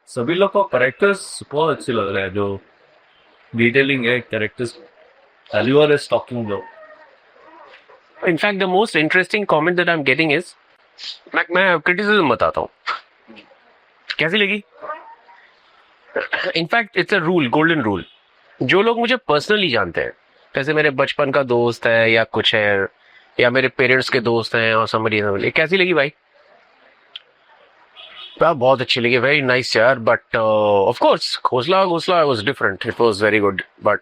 सभी लोग को कैरेक्टर्स बहुत अच्छे लग रहे हैं, जो डिटेलिंग है कैरेक्टर्स। एलिवर इज टॉकिंग लो। In fact, the most interesting comment that I'm getting is, मैं क्रिटिसिज्म बताता हूँ कैसी लगी. In fact it's a rule, golden rule. जो लोग मुझे पर्सनली जानते हैं, जैसे मेरे बचपन का दोस्त है या कुछ है, या मेरे पेरेंट्स के दोस्त हैं और समबडी, कैसी लगी भाई? बहुत अच्छी लगी, वेरी नाइस यार. बट ऑफ कोर्स घोसला घोसला was different, it was very good. But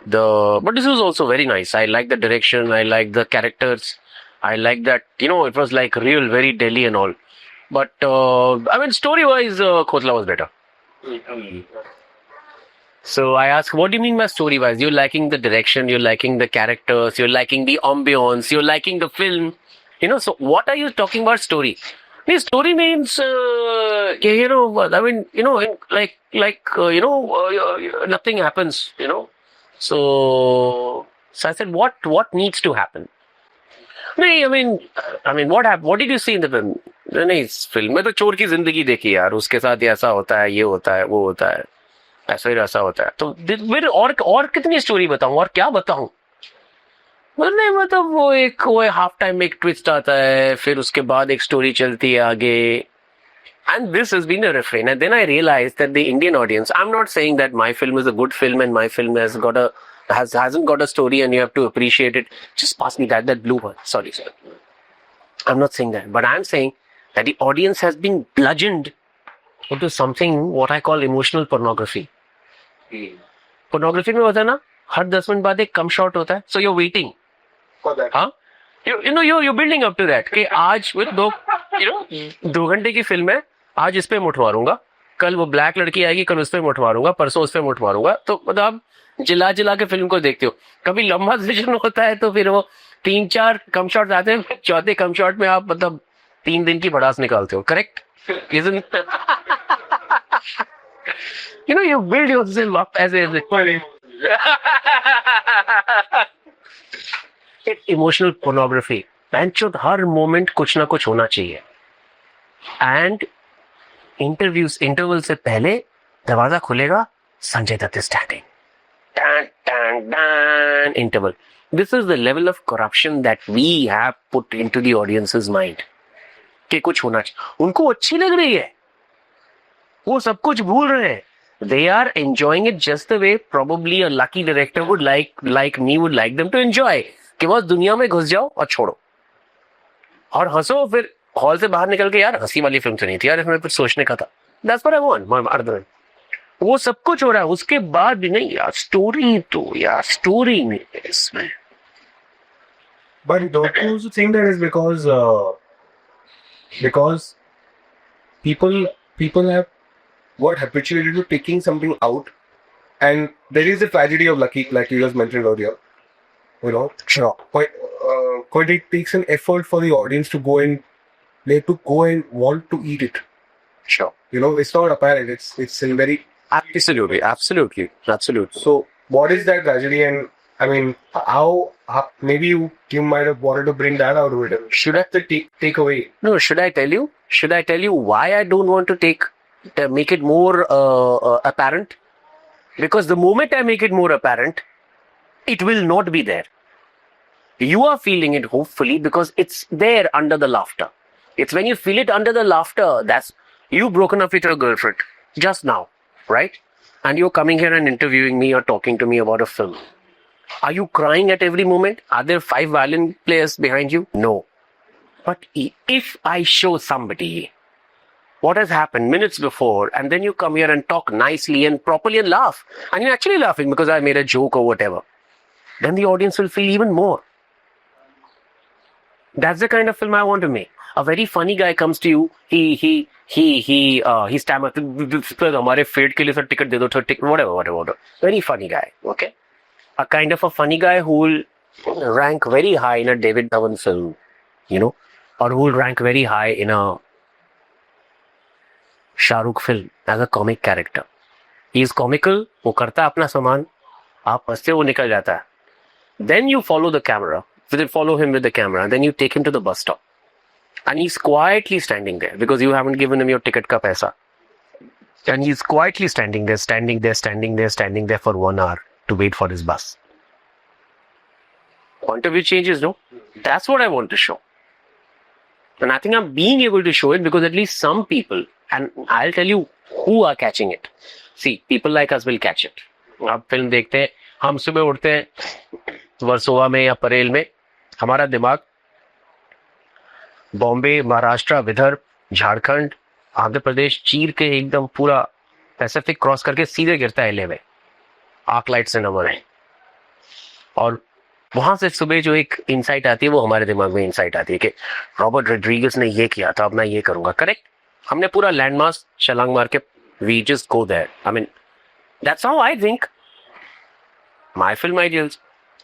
but this was also very nice. I like the direction, I like the characters, I like that, it was like real, very Delhi and all. But I mean, story wise, Khosla was better. So I ask, what do you mean by story wise? You're liking the direction, you're liking the characters, you're liking the ambience, you're liking the film, so what are you talking about story? The story means I mean, nothing happens. So I said, what needs to happen? नहीं, I mean, what did you see in the film? नहीं, इस film में तो चोर की जिंदगी देखी यार, उसके साथ ऐसा होता है, ये होता है, वो होता है, ऐसा ही ऐसा होता है. तो फिर और कितनी स्टोरी बताऊं और क्या बताऊं? नहीं, मतलब वो हाफ टाइम में एक ट्विस्ट आता है, फिर उसके बाद एक स्टोरी चलती है आगे. And this has been a refrain. And then I realized that the Indian audience, I'm not saying that my film is a good film and my film hasn't got a story and you have to appreciate it. Just pass me that blue one. Sorry, sir. I'm not saying that. But I'm saying that the audience has been bludgeoned into something what I call emotional pornography. Pornography में होता है ना, हर 10 minute बाद एक कम shot होता है. So you're waiting. For that. हाँ? You're building up to that. कि आज with 2 घंटे की फिल्म है, आज इस पे मुठ मारूंगा, कल वो ब्लैक लड़की आएगी, कल उस पे मुठ मारूंगा, परसों उस पे मुठ मारूंगा. तो मतलब आप जिला जिला के फिल्म को देखते हो. कभी लंबा सेशन होता है तो फिर वो 3-4 कम शॉट आते हैं, चौथे कम शॉट में आप मतलब 3 दिन की भड़ास निकालते हो. Correct? You build yourself up as a emotional pornography. Her moment कुछ ना कुछ होना चाहिए. एंड इंटरवल से पहले दरवाजा खुलेगा, Sanjay Dutt standing, interval. This is the level of corruption that we have put into the audience's mind कि कुछ होना चाहिए. उनको अच्छी लग रही है, वो सब कुछ भूल रहे हैं. They are enjoying it just the way probably a lucky director would like me would like them to enjoy. कि बस दुनिया में घुस जाओ और छोड़ो और हंसो, फिर हॉल से बाहर निकल के यार हंसी वाली फिल्म तो नहीं थी यार, इसमें कुछ सोचने का था. That's what I want. वो सब कुछ हो रहा है, उसके बाद भी नहीं यार, स्टोरी नहीं है इसमें. But don't you also think that is because people have got habituated to taking something out, and there is a tragedy of Lucky, like you just mentioned earlier. Sure. Quite it takes an effort for the audience to go and want to eat it. Sure. It's not apparent. It's in very. Absolutely. So what is that tragedy? And I mean, how maybe you might have wanted to bring that out of it. Should I have to take away? No, should I tell you? Should I tell you why I don't want to make it more apparent? Because the moment I make it more apparent, it will not be there. You are feeling it hopefully because it's there under the laughter. It's when you feel it under the laughter, that's you've broken up with your girlfriend just now, right? And you're coming here and interviewing me or talking to me about a film. Are you crying at every moment? Are there 5 violin players behind you? No. But if I show somebody what has happened minutes before, and then you come here and talk nicely and properly and laugh, and you're actually laughing because I made a joke or whatever, then the audience will feel even more. That's the kind of film I want to make. A very funny guy comes to you, he stammers, हमारे fade के लिए sir ticket दे दो, whatever. Very funny guy, okay? A kind of a funny guy who will rank very high in a David Dhawan film, or who will rank very high in a Shahrukh film as a comic character. He is comical, वो करता है अपना सामान, आप हंसते वो निकल जाता है. Then you follow the camera, follow him with the camera, and then you take him to the bus stop, and he's quietly standing there because you haven't given him your ticket ka paisa. And he's quietly standing there for 1 hour to wait for his bus. Point of view changes, no? That's what I want to show. And I think I'm being able to show it because at least some people, and I'll tell you who are catching it. See, people like us will catch it. आप film देखते हैं, हम सुबह उठते हैं वर्सोवा में या परेल में, हमारा दिमाग बॉम्बे, महाराष्ट्र, विदर्भ, झारखंड, आंध्र प्रदेश चीर के एकदम पूरा पैसिफिक क्रॉस करके सीधे गिरता है एलए में, आर्क लाइट से नंबर है। और वहां से सुबह जो एक इंसाइट आती है वो हमारे दिमाग में इंसाइट आती है कि रॉबर्ट रोड्रिगस ने ये किया था, अब मैं ये करूंगा। करेक्ट, हमने पूरा लैंडमार्क छलांग मार के we just go there. I mean that's how I think my film ideals.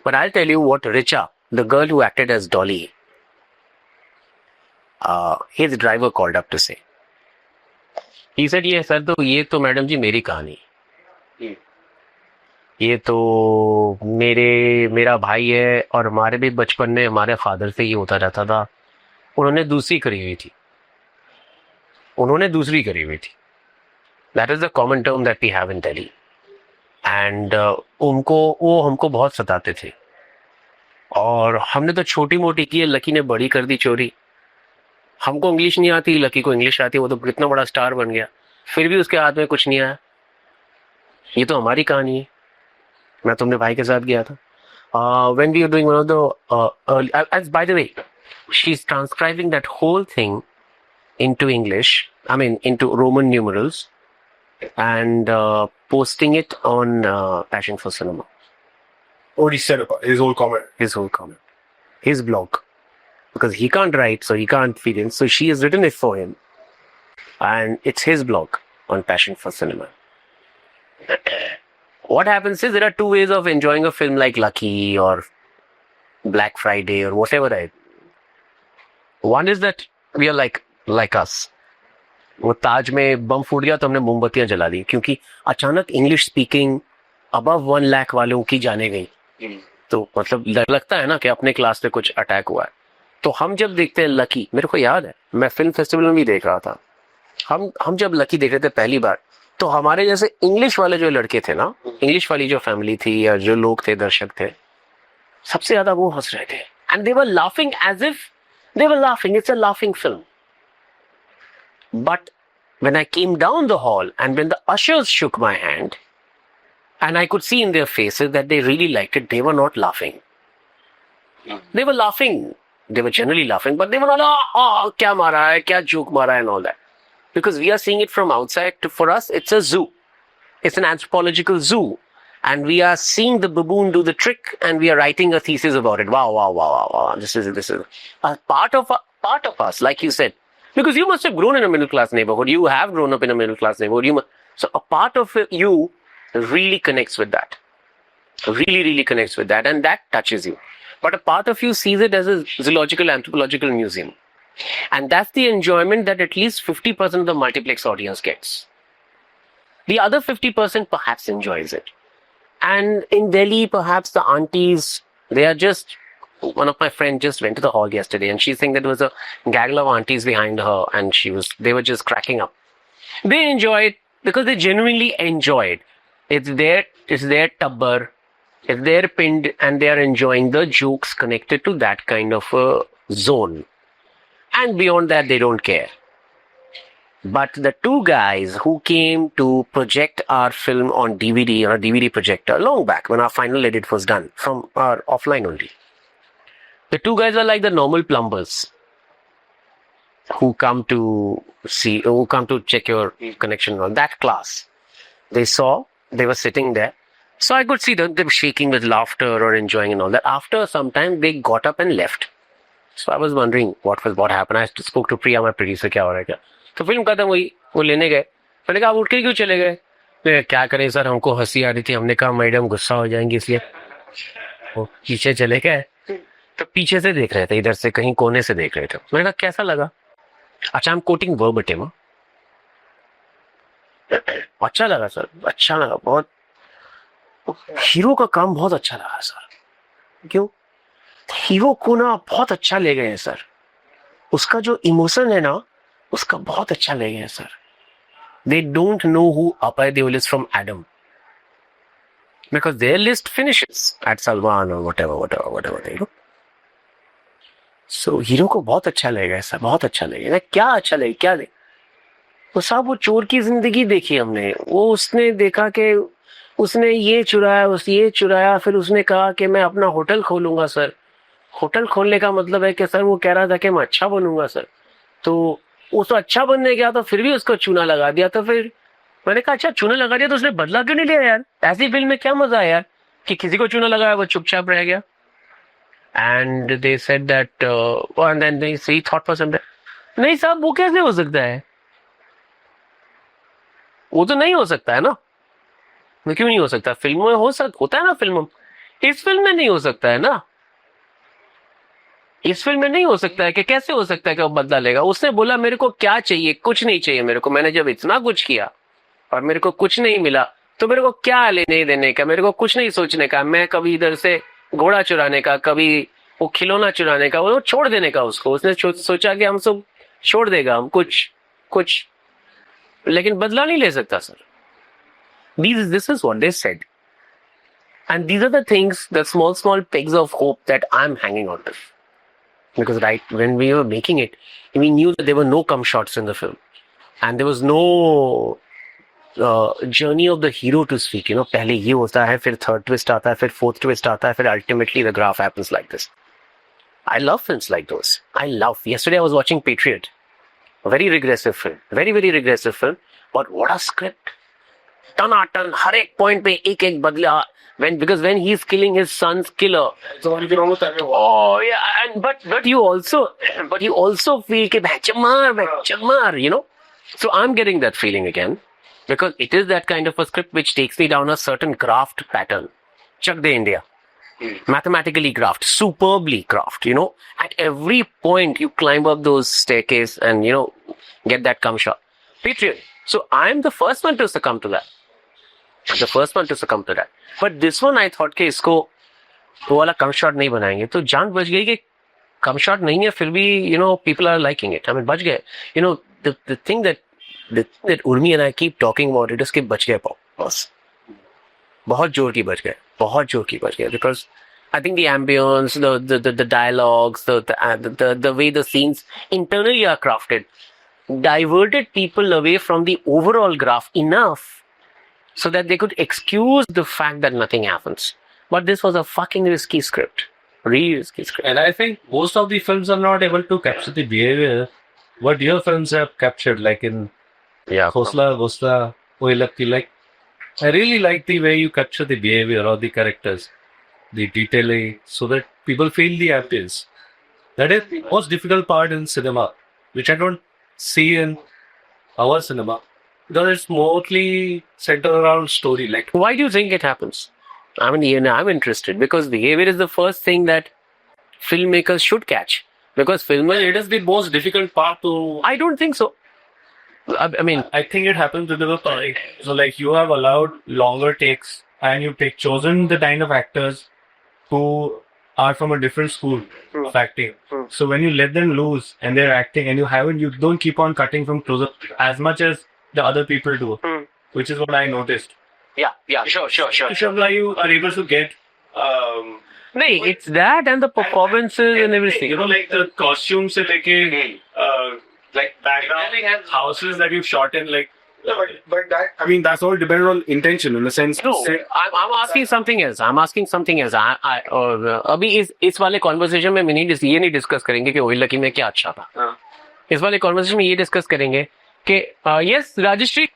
But I'll tell you what Richa, the girl who acted as Dolly, his driver called up to say. He said, "ये sir तो ये तो madam जी मेरी कहानी, ये तो मेरा भाई है और हमारे भी बचपन में हमारे फादर से ही होता रहता था। उन्होंने दूसरी करी हुई थी। That is the common term that we have in Delhi. And वो हमको बहुत सताते थे और हमने तो छोटी मोटी की है, लकी ने बड़ी कर दी चोरी। हमको इंग्लिश नहीं आती, लकी को इंग्लिश आती है, वो तो कितना बड़ा स्टार बन गया, फिर भी उसके हाथ में कुछ नहीं आया। ये तो हमारी कहानी है। मैं तुमने भाई के साथ गया था, when we are doing one of the by the way she is transcribing that whole thing into English, I mean into Roman numerals and posting it on Passion for Cinema. What he said about his whole comment. His blog, because he can't write, so he can't feed in, so she has written it for him, and it's his blog on Passion for Cinema. What happens is there are two ways of enjoying a film like Lucky or Black Friday or whatever. One is that we are like us. वो ताज में बम फूट गया तो हमने मोमबत्तियां जला दी, क्योंकि अचानक English speaking above 1 lakh वालों की जाने गई, तो मतलब लगता है ना कि अपने क्लास पे कुछ अटैक हुआ है। तो हम जब देखते हैं लकी, मेरे को याद है मैं फिल्म फेस्टिवल में भी देख रहा था, हम जब लकी देख रहे थे पहली बार, तो हमारे जैसे इंग्लिश वाले जो लड़के थे ना, इंग्लिश वाली जो फैमिली थी या जो लोग थे, दर्शक थे, सबसे ज्यादा वो हंस रहे थे, and they were laughing as if they were laughing, it's a laughing film. But when I came down the hall and when the ushers shook my hand and I could see in their faces that they really liked it, they were not laughing. They were laughing. They were generally laughing, but they were not, kya mara hai, kya joke mara hai and all that. Because we are seeing it from outside. For us, it's a zoo. It's an anthropological zoo. And we are seeing the baboon do the trick and we are writing a thesis about it. Wow. This is a part of us, like you said. Because you must have grown in a middle-class neighborhood. You have grown up in a middle-class neighborhood. So a part of you really connects with that. Really connects with that. And that touches you. But a part of you sees it as a zoological, anthropological museum. And that's the enjoyment that at least 50% of the multiplex audience gets. The other 50% perhaps enjoys it. And in Delhi, perhaps the aunties, they are just... One of my friends just went to the hall yesterday and she's saying that there was a gaggle of aunties behind her and they were just cracking up. They enjoy it because they genuinely enjoy it. It's their tabbar, it's their pind, and they are enjoying the jokes connected to that kind of a zone. And beyond that, they don't care. But the two guys who came to project our film on DVD, on a DVD projector long back when our final edit was done from our offline only. The two guys are like the normal plumbers who come to check your connection on that class. They were sitting there. So I could see them shaking with laughter or enjoying and all that. After some time, they got up and left. So I was wondering what happened. I spoke to Priya, my producer, क्या हो रहा है क्या? तो film खत्म हुई, वो लेने गए। मैंने कहा आप उठ के क्यों चले गए? क्या करें सर, हमको हंसी आ रही थी, हमने कहा मैडम गुस्सा हो जाएंगी इसलिए वो पीछे चले गए। तो पीछे से देख रहे थे, इधर से कहीं कोने से देख रहे थे। मैंने कहा कैसा लगा? अच्छा, आई एम कोटिंग वर्बटिम। अच्छा लगा सर, अच्छा लगा बहुत। हीरो का काम बहुत अच्छा लगा सर। क्यों? हीरो को ना बहुत अच्छा ले गए हैं सर, उसका जो इमोशन है ना उसका बहुत अच्छा ले गए हैं sir. they don't know who Abhay Deol is from Adam. Because their list finishes at Salman or whatever they do. So hero को बहुत अच्छा लगेगा ऐसा, बहुत अच्छा लगेगा. क्या अच्छा लगेगा, क्या दे? वो साहब वो चोर की जिंदगी देखी हमने. वो उसने देखा कि उसने ये चुराया, फिर उसने कहा कि मैं अपना होटल खोलूंगा सर. होटल खोलने का मतलब है कि सर वो कह रहा था कि मैं अच्छा बनूंगा सर. तो उसको अच्छा बनने गया तो फिर भी उसको चूना लगा दिया. तो फिर मैंने कहा अच्छा चूना लगा दिया तो उसने बदला क्यों नहीं लिया यार? ऐसी फिल्म में क्या मजा है यार कि किसी को चूना लगाया वो चुपचाप रह गया. And they said that and then they see thought for some नहीं साहब वो कैसे हो सकता है? वो तो नहीं हो सकता है ना. वो क्यों नहीं हो सकता? फिल्म में होता है ना. फिल्म इस फिल्म में नहीं हो सकता है ना. इस फिल्म में नहीं हो सकता है कि कैसे हो सकता है कि वो बदला लेगा. उसने बोला मेरे को क्या चाहिए, कुछ नहीं चाहिए मेरे को. मैंने जब इतना कुछ किया और मेरे को कुछ नहीं मिला तो मेरे को क्या लेने देने का, मेरे को कुछ नहीं सोचने का. मैं कभी इधर से घोड़ा चुराने का, कभी वो खिलौना चुराने का, वो छोड़ देने का उसको. उसने सोचा कि हम सब छोड़ देगा, हम कुछ लेकिन बदला नहीं ले सकता sir. This is what they said. And these are the things, the small pegs of hope that I'm hanging on to. Because right when we were making it, we knew that there were no come shots in the film. And there was no journey of the hero to speak. You know, पहले ये होता है, फिर third twist आता है, फिर fourth twist आता है, फिर ultimately the graph happens like this. I love films like those. Yesterday I was watching Patriot. A very regressive film. Very, very regressive film. But what a script. Ton, हर एक point पे एक बदला. Because when he's killing his son's killer. So you can almost have your Oh yeah, but you also feel कि chamar, you know. So I'm getting that feeling again. Because it is that kind of a script which takes me down a certain graft pattern. Chak De India. Mathematically graphed, superbly graphed, you know. At every point you climb up those staircase and, you know, get that come shot. Patriot. So I'm the first one to succumb to that. But this one I thought कि इसको वो वाला come shot नहीं बनाएंगे तो जान बच गई कि come shot नहीं है फिर भी, you know, people are liking it. I mean बच गए. You know, the thing that Urmi and I keep talking about it is कि बच गए boss. बहुत जोर की बच गए. Because I think the ambience, the dialogues, the way the scenes internally are crafted diverted people away from the overall graph enough so that they could excuse the fact that nothing happens. But this was a fucking risky script. Really risky script. And I think most of the films are not able to capture the behavior what your films have captured, like in Khosla, Ghosla, Oye Lagti. Like, I really like the way you capture the behavior of the characters, the detailing, so that people feel the ambience. That is the most difficult part in cinema, which I don't see in our cinema. Because it's mostly centered around story. Like, why do you think it happens? I mean, I'm interested because behavior is the first thing that filmmakers should catch. Because it is the most difficult part to. I don't think so. I mean, I think it happens with the story. So, like, you have allowed longer takes and you've chosen the kind of actors who are from a different school of acting. So, when you let them loose and they're acting and you don't keep on cutting from close up as much as the other people do, which is what I noticed. Yeah, sure. You are able to get. No, it's that and the performances and everything. You know, like the costumes, like background houses that you've shot in, like. But that, I mean, that's all dependent on intention in the sense. No, I'm asking something else. अभी इस वाले conversation में ये नहीं discuss करेंगे कि ओए lucky में क्या अच्छा था. इस वाले कॉन्वर्सेशन में ये डिस्कस करेंगे कि yes, Rajeshri.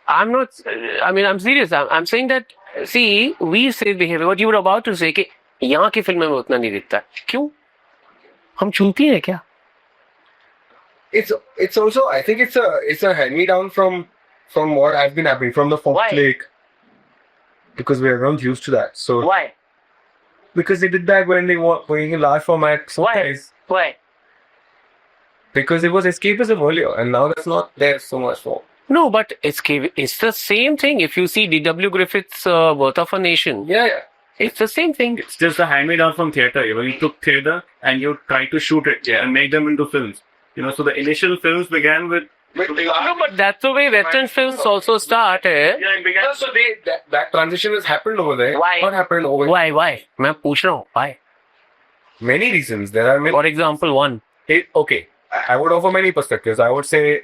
I'm serious. I'm saying that, see, we say behavior. What you were about to say कि यहाँ की फिल्म में उतना नहीं दिखता. क्यों? हम चुनती हैं क्या? It's also, I think it's a hand me down from what I've been happening from the folk flick. Because we're not used to that. So why? Because they did that when they were going in large format. Why? Because it was escapism earlier, and now that's not there so much more. No, but it's the same thing. If you see D.W. Griffith's Birth of a Nation, yeah, it's the same thing. It's just a hand-me-down from theatre. You know, you took theatre and you tried to shoot it and make them into films. You know, so the initial films began with No, but that's the way Western films also start. Eh? So that transition has happened over there. Why? Not happened over Why? मैं पूछ रहा हूँ. Why? Many reasons. There are many. For example, one. Okay, I would offer many perspectives. I would say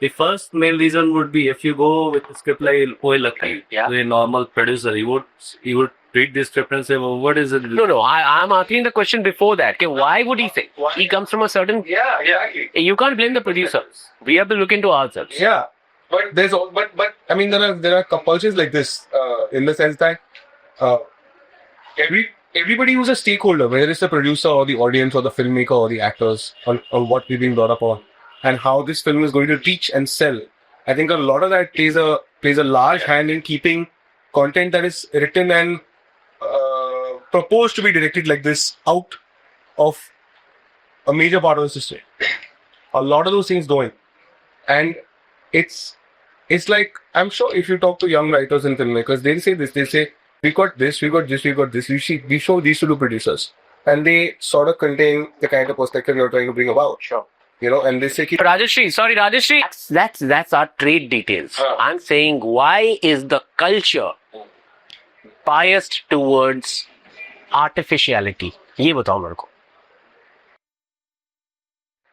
The first main reason would be if you go with a script like Oi Lucky, Yeah. to a normal producer, he would read this script and say, well, what is it? No. I'm asking the question before that. Okay, why would he say? Why? He comes from a certain. Yeah, exactly. You can't blame the producers. We have to look into ourselves. Yeah, but there's all, but I mean there are compulsions like this in the sense that everybody who's a stakeholder, whether it's the producer or the audience or the filmmaker or the actors, on what we've been brought up on, and how this film is going to reach and sell. I think a lot of that plays a large hand in keeping content that is written and proposed to be directed like this out of a major part of the system. A lot of those things going, and it's like, I'm sure if you talk to young writers and filmmakers, they'll say this. They say, we got this. We show these to the producers, and they sort of contain the kind of perspective you're trying to bring about. Sure. And they say, Rajashri. That's our trade details. I'm saying, why is the culture biased towards artificiality? ये बताओ मेरे को.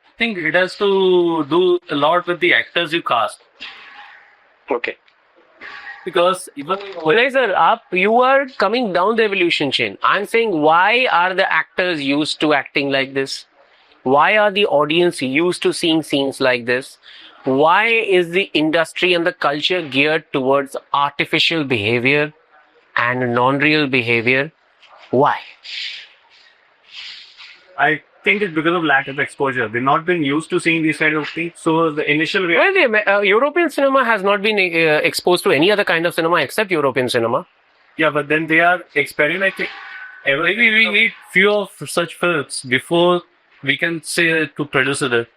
I think it has to do a lot with the actors you cast. Okay. Because even Well, sir, you are coming down the evolution chain. I'm saying, why are the actors used to acting like this? Why are the audience used to seeing scenes like this? Why is the industry and the culture geared towards artificial behavior and non-real behavior? Why? I think it's because of lack of exposure. They've not been used to seeing these kind of things. So the initial Well, the European cinema has not been exposed to any other kind of cinema except European cinema. yeah, but then they are experimenting. maybe we need few of such films before we can say to producer that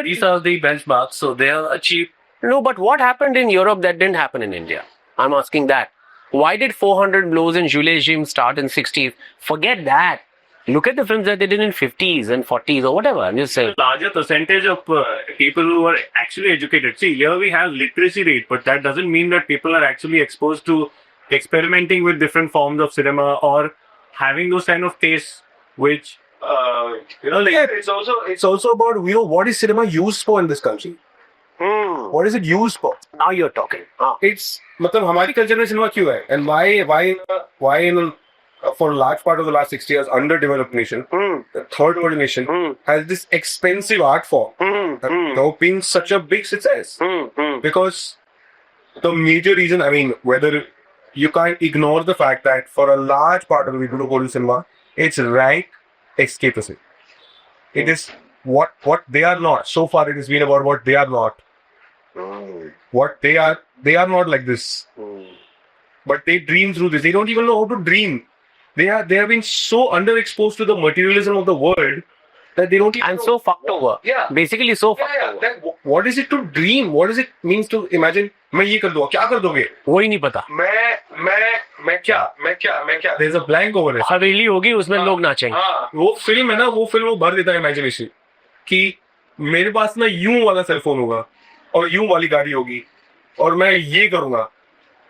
these are the benchmarks, so they are cheap. No, but what happened in Europe that didn't happen in India? I'm asking that. Why did 400 Blows and Jules Jim start in 60s? Forget that. Look at the films that they did in 50s and 40s or whatever. I'm just saying. Larger percentage of people who are actually educated. See, here we have literacy rate, but that doesn't mean that people are actually exposed to experimenting with different forms of cinema or having those kind of tastes, which it's also about what is cinema used for in this country. What is it used for? Now you're talking. It's मतलब हमारी culture में cinema क्यों है? And why in for a large part of the last 60 years underdeveloped nation, the third world nation has this expensive art form been such a big success? Because the major reason, I mean, whether you can't ignore the fact that for a large part of the people who go to cinema, it's rank escapism. It is what they are not. So far, it has been about what they are not. What they are not like this. But they dream through this. They don't even know how to dream. They have been so underexposed to the materialism of the world that they don't even And know. so fucked over. Yeah. Basically so fucked over. Then what is it to dream? What does it mean to imagine? मैं ये कर दूँगा, क्या कर दोगे? वही नहीं पता. मैं क्या? There's a blank over it. हवेली होगी उसमें लोग नाचेंगे. हाँ, वो फिल्म है ना, वो फिल्म वो भर देता है इमेजिनेशन कि मेरे पास ना यूं वाला सेलफोन होगा और यूं वाली गाड़ी होगी और मैं ये करूंगा.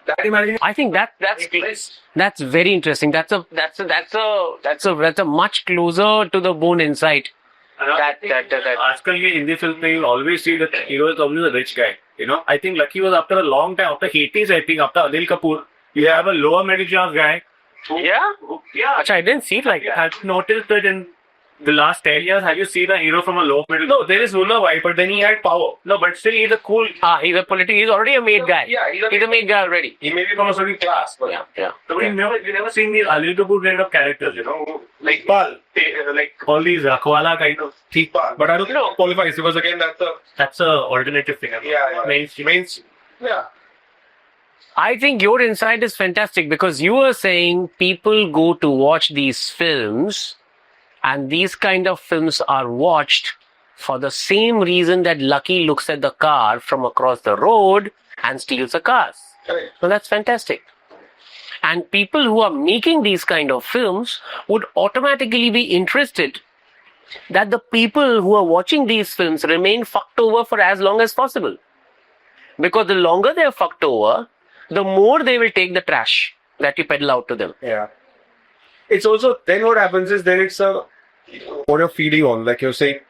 That imagination. I think that's very interesting. That's a much closer to the bone insight. That. आजकल ये हिंदी फिल्म में you always see that hero is always a rich guy. I think Lucky was after a long time, after 80s, I think, after Anil Kapoor, you have a lower middle class guy. Yeah. Achha, I didn't see it like that. Have you noticed that in the last 10 years, have you seen a hero from a low middle? No, there is Luna White, but then he had power. No, but still he's a cool. He's already a made guy. Yeah, He's a made guy already. He may be from a certain class, but Yeah. But you never seen these Anil Kapoor kind of characters, like Pal, like all these Rakhwala kind of. But I don't think it qualifies because again That's a alternative thing. mainstream. Yeah. I think your insight is fantastic because you were saying people go to watch these films and these kind of films are watched for the same reason that Lucky looks at the car from across the road and steals the cars. Correct. Well, that's fantastic. And people who are making these kind of films would automatically be interested that the people who are watching these films remain fucked over for as long as possible. Because the longer they are fucked over, the more they will take the trash that you peddle out to them. Yeah. It's also, then what happens is, then it's a, what you're feeding on, like you're saying,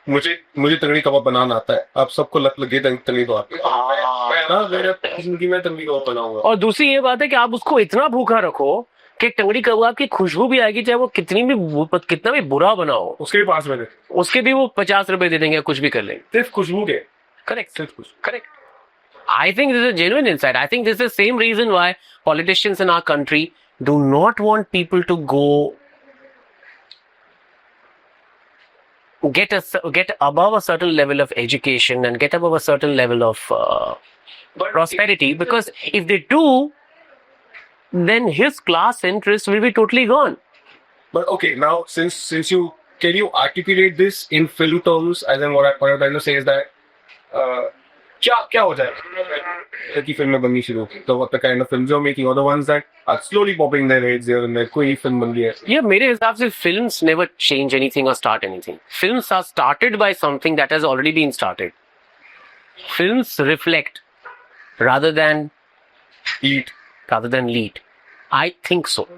मुझे तंगड़ी कबाब बनाना आता है, आप सबको लत लगी तंगड़ी कबाब की। मैं ना मेरे जिंदगी में तंगड़ी कबाब बनाऊंगा। और दूसरी ये बात है कि आप उसको इतना भूखा रखो कि टंगड़ी कबाब की खुशबू भी आएगी, चाहे वो कितना भी बुरा बनाओ, उसके भी पास में उसके भी वो 50 रुपए दे देंगे, कुछ भी कर लेंगे। सिर्फ खुशबू के। Correct. Correct. I think this is a genuine insight. I think this is the same reason why politicians in our country do not want people to go get above a certain level of education and get above a certain level of prosperity, because if they do, then his class interest will be totally gone. But okay, now since you can you articulate this in film terms? As in what I'm trying to say is that क्या हो जाए की फिल्में बननी शुरू, the kind of films you're making, or the ones that are slowly popping their heads here and there, कोई film बन गई है? Yeah, मेरे हिसाब से films never change anything or start anything. Films are started by something that has already been started. Films reflect rather than lead. I think so.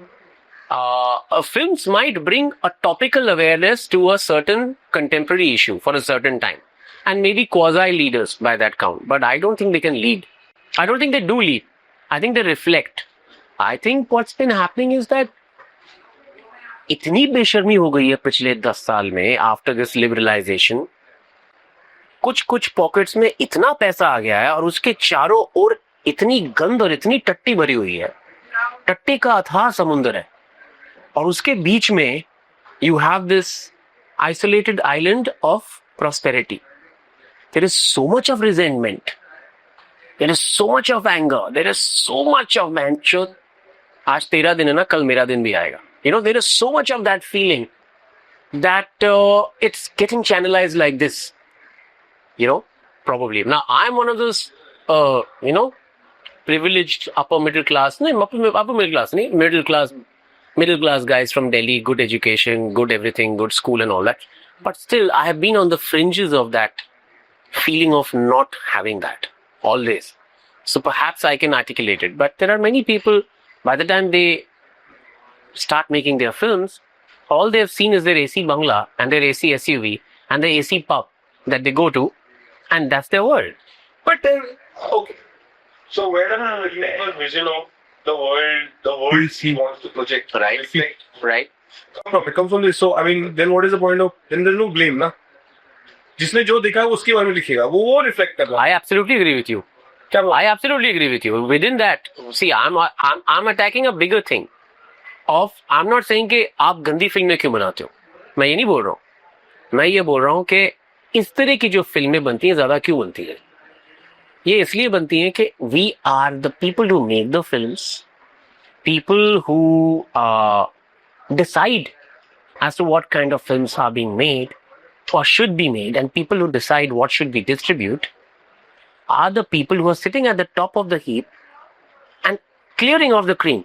Films might bring a topical awareness to a certain contemporary issue for a certain time, and maybe quasi-leaders by that count. But I don't think they can lead. I don't think they do lead. I think they reflect. I think what's been happening is that इतनी बेशर्मी हो गई है पिछले 10 साल में after this liberalisation, कुछ pockets में इतना पैसा आ गया है और उसके चारों ओर इतनी गंद और इतनी टट्टी भरी हुई है, टट्टी का अथाह समुंदर है, और उसके बीच में you have this isolated island of prosperity. There is so much of resentment. There is so much of anger. There is so much of manchot. आज तेरा दिन है ना, कल मेरा दिन भी आएगा. You know, there is so much of that feeling that it's getting channelized like this. You know, probably. Now, I'm one of those, privileged upper middle class. No, upper middle class. Middle class guys from Delhi, good education, good everything, good school and all that. But still, I have been on the fringes of that feeling of not having that always. So perhaps I can articulate it. But there are many people, by the time they start making their films, all they have seen is their AC bungalow and their AC SUV and their AC pub that they go to, and that's their world. But then, okay. So where does the vision of the world he wants to project? Right. It comes from this. So I mean, then what is the point of? Then there's no blame, na? जिसने जो देखा है उसके बारे में लिखेगा, वो reflect कर रहा है. I absolutely agree with you. I absolutely agree with you. Within that, see, I'm attacking a bigger thing. I'm not saying कि आप गंदी फिल्में क्यों बनाते हो. मैं ये नहीं बोल रहा हूँ. मैं ये बोल रहा हूँ कि इस तरह की जो फिल्में बनती हैं ज्यादा क्यों बनती है. ये इसलिए बनती हैं कि we are the people who make the films, people who decide as to what kind of films are being made or should be made, and people who decide what should be distributed are the people who are sitting at the top of the heap and clearing off the cream.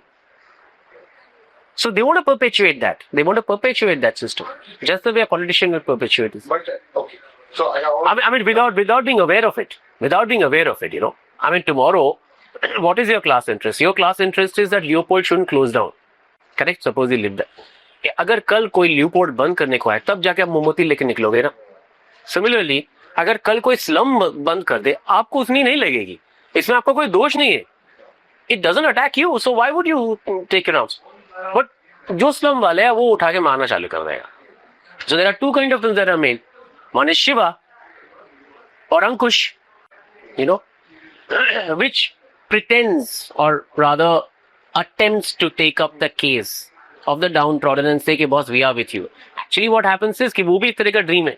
So they want to perpetuate that. They want to perpetuate that system, just the way a politician will perpetuate it. But okay, so I mean, without being aware of it, you know. I mean, tomorrow, what is your class interest? Your class interest is that Leopold shouldn't close down. Correct? Suppose you live there. अगर कल कोई ल्यूपोर्ट बंद करने को आए, तब जाके आप मोमबत्ती लेके निकलोगे ना. सिमिलरली, अगर कल कोई स्लम बंद कर दे, आपको उतनी नहीं लगेगी. इसमें आपका कोई दोष नहीं है. It doesn't attack you, so why would you take it out? But जो स्लम वाले हैं वो उठा के मारना चालू कर देगा. So there are two kind of films that are made. One is Shiva और Ankush, you know, which pretends और rather attempts to take up the case of the downtrodden and say कि boss we are with you. Actually what happens is कि वो भी एक तरह का dream है.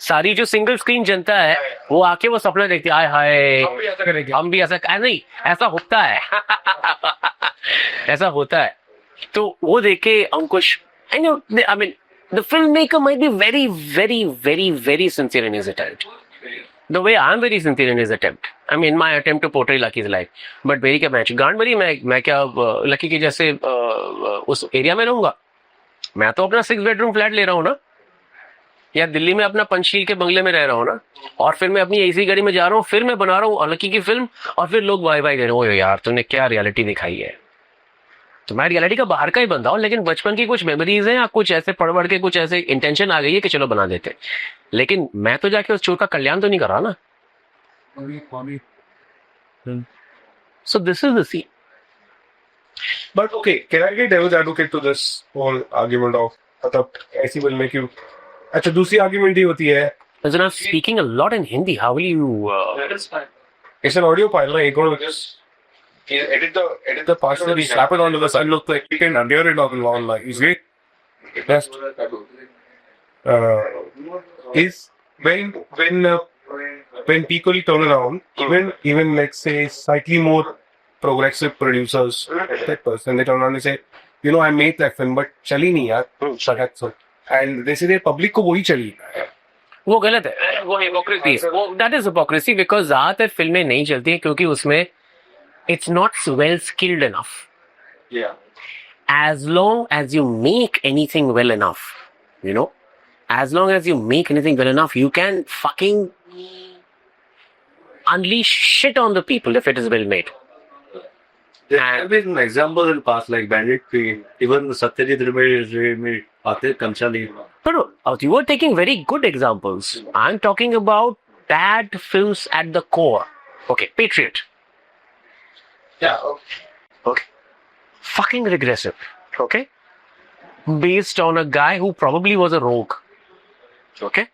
सारी जो सिंगल स्क्रीन जनता है वो आके वो सपना देखती है, हाय हम भी ऐसा नहीं, ऐसा होता है. ऐसा होता है. तो वो देखे अंकुश, I mean the filmmaker might be very very very very sincere in his attempt. The way I'm very sincere in his attempt. I mean, my attempt to portray Lucky's life. But मेरी क्या match गांड भरी, मैं क्या lucky की जैसे उस area में रहूंगा. मैं तो अपना 6 bedroom फ्लैट ले रहा हूँ ना. या दिल्ली में अपना पंचशील के बंगले में रह रहा हूँ ना, और फिर मैं अपनी एसी गाड़ी में जा रहा हूँ, फिर मैं बना रहा हूँ अलकी की फिल्म, और फिर लोग वाई वाई दे रहे हैं, ओए यार तूने क्या रियलिटी दिखाई है। तो मैं रियलिटी का बाहर का ही बंदा हूँ, लेकिन बचपन की कुछ मेमोरीज हैं या कुछ ऐसे पढ़ के कुछ ऐसे इंटेंशन आ गई है कि चलो बना देते हैं। लेकिन मैं तो जाके उस चोर का कल्याण तो नहीं कर रहा ना। So this is the scene. But okay, can I get devil's advocate to this whole argument of मतलब ऐसी फिल्में क्यों? अच्छा दूसरी आर्ग्यूमेंट ये होती है Listen, I'm speaking a lot in Hindi. How will you? it's an audio file, like you're gonna just edit the parts and slap it onto the side. Look like we can hear it online. You see? Best. Is when people turn around, even let's say slightly more progressive producers, that person, they turn around and say, you know, I made that film, but chali nahi yaar. And they say their public को वही चली वो गलत है, वो hypocrisy है, वो that is hypocrisy because ज़्यादातर फिल्में नहीं चलती हैं क्योंकि उसमें it's not well skilled enough. Yeah. As long as you make anything well enough, you know, as long as you make anything well enough, you can fucking unleash shit on the people if it is well made. There have been examples in past like Bandit P, even Satyajit Ray made Atir Kanchali. No, you are taking very good examples. I'm talking about bad films at the core. Okay, Patriot. Yeah. Okay. Fucking regressive. Okay. Based on a guy who probably was a rogue. Okay.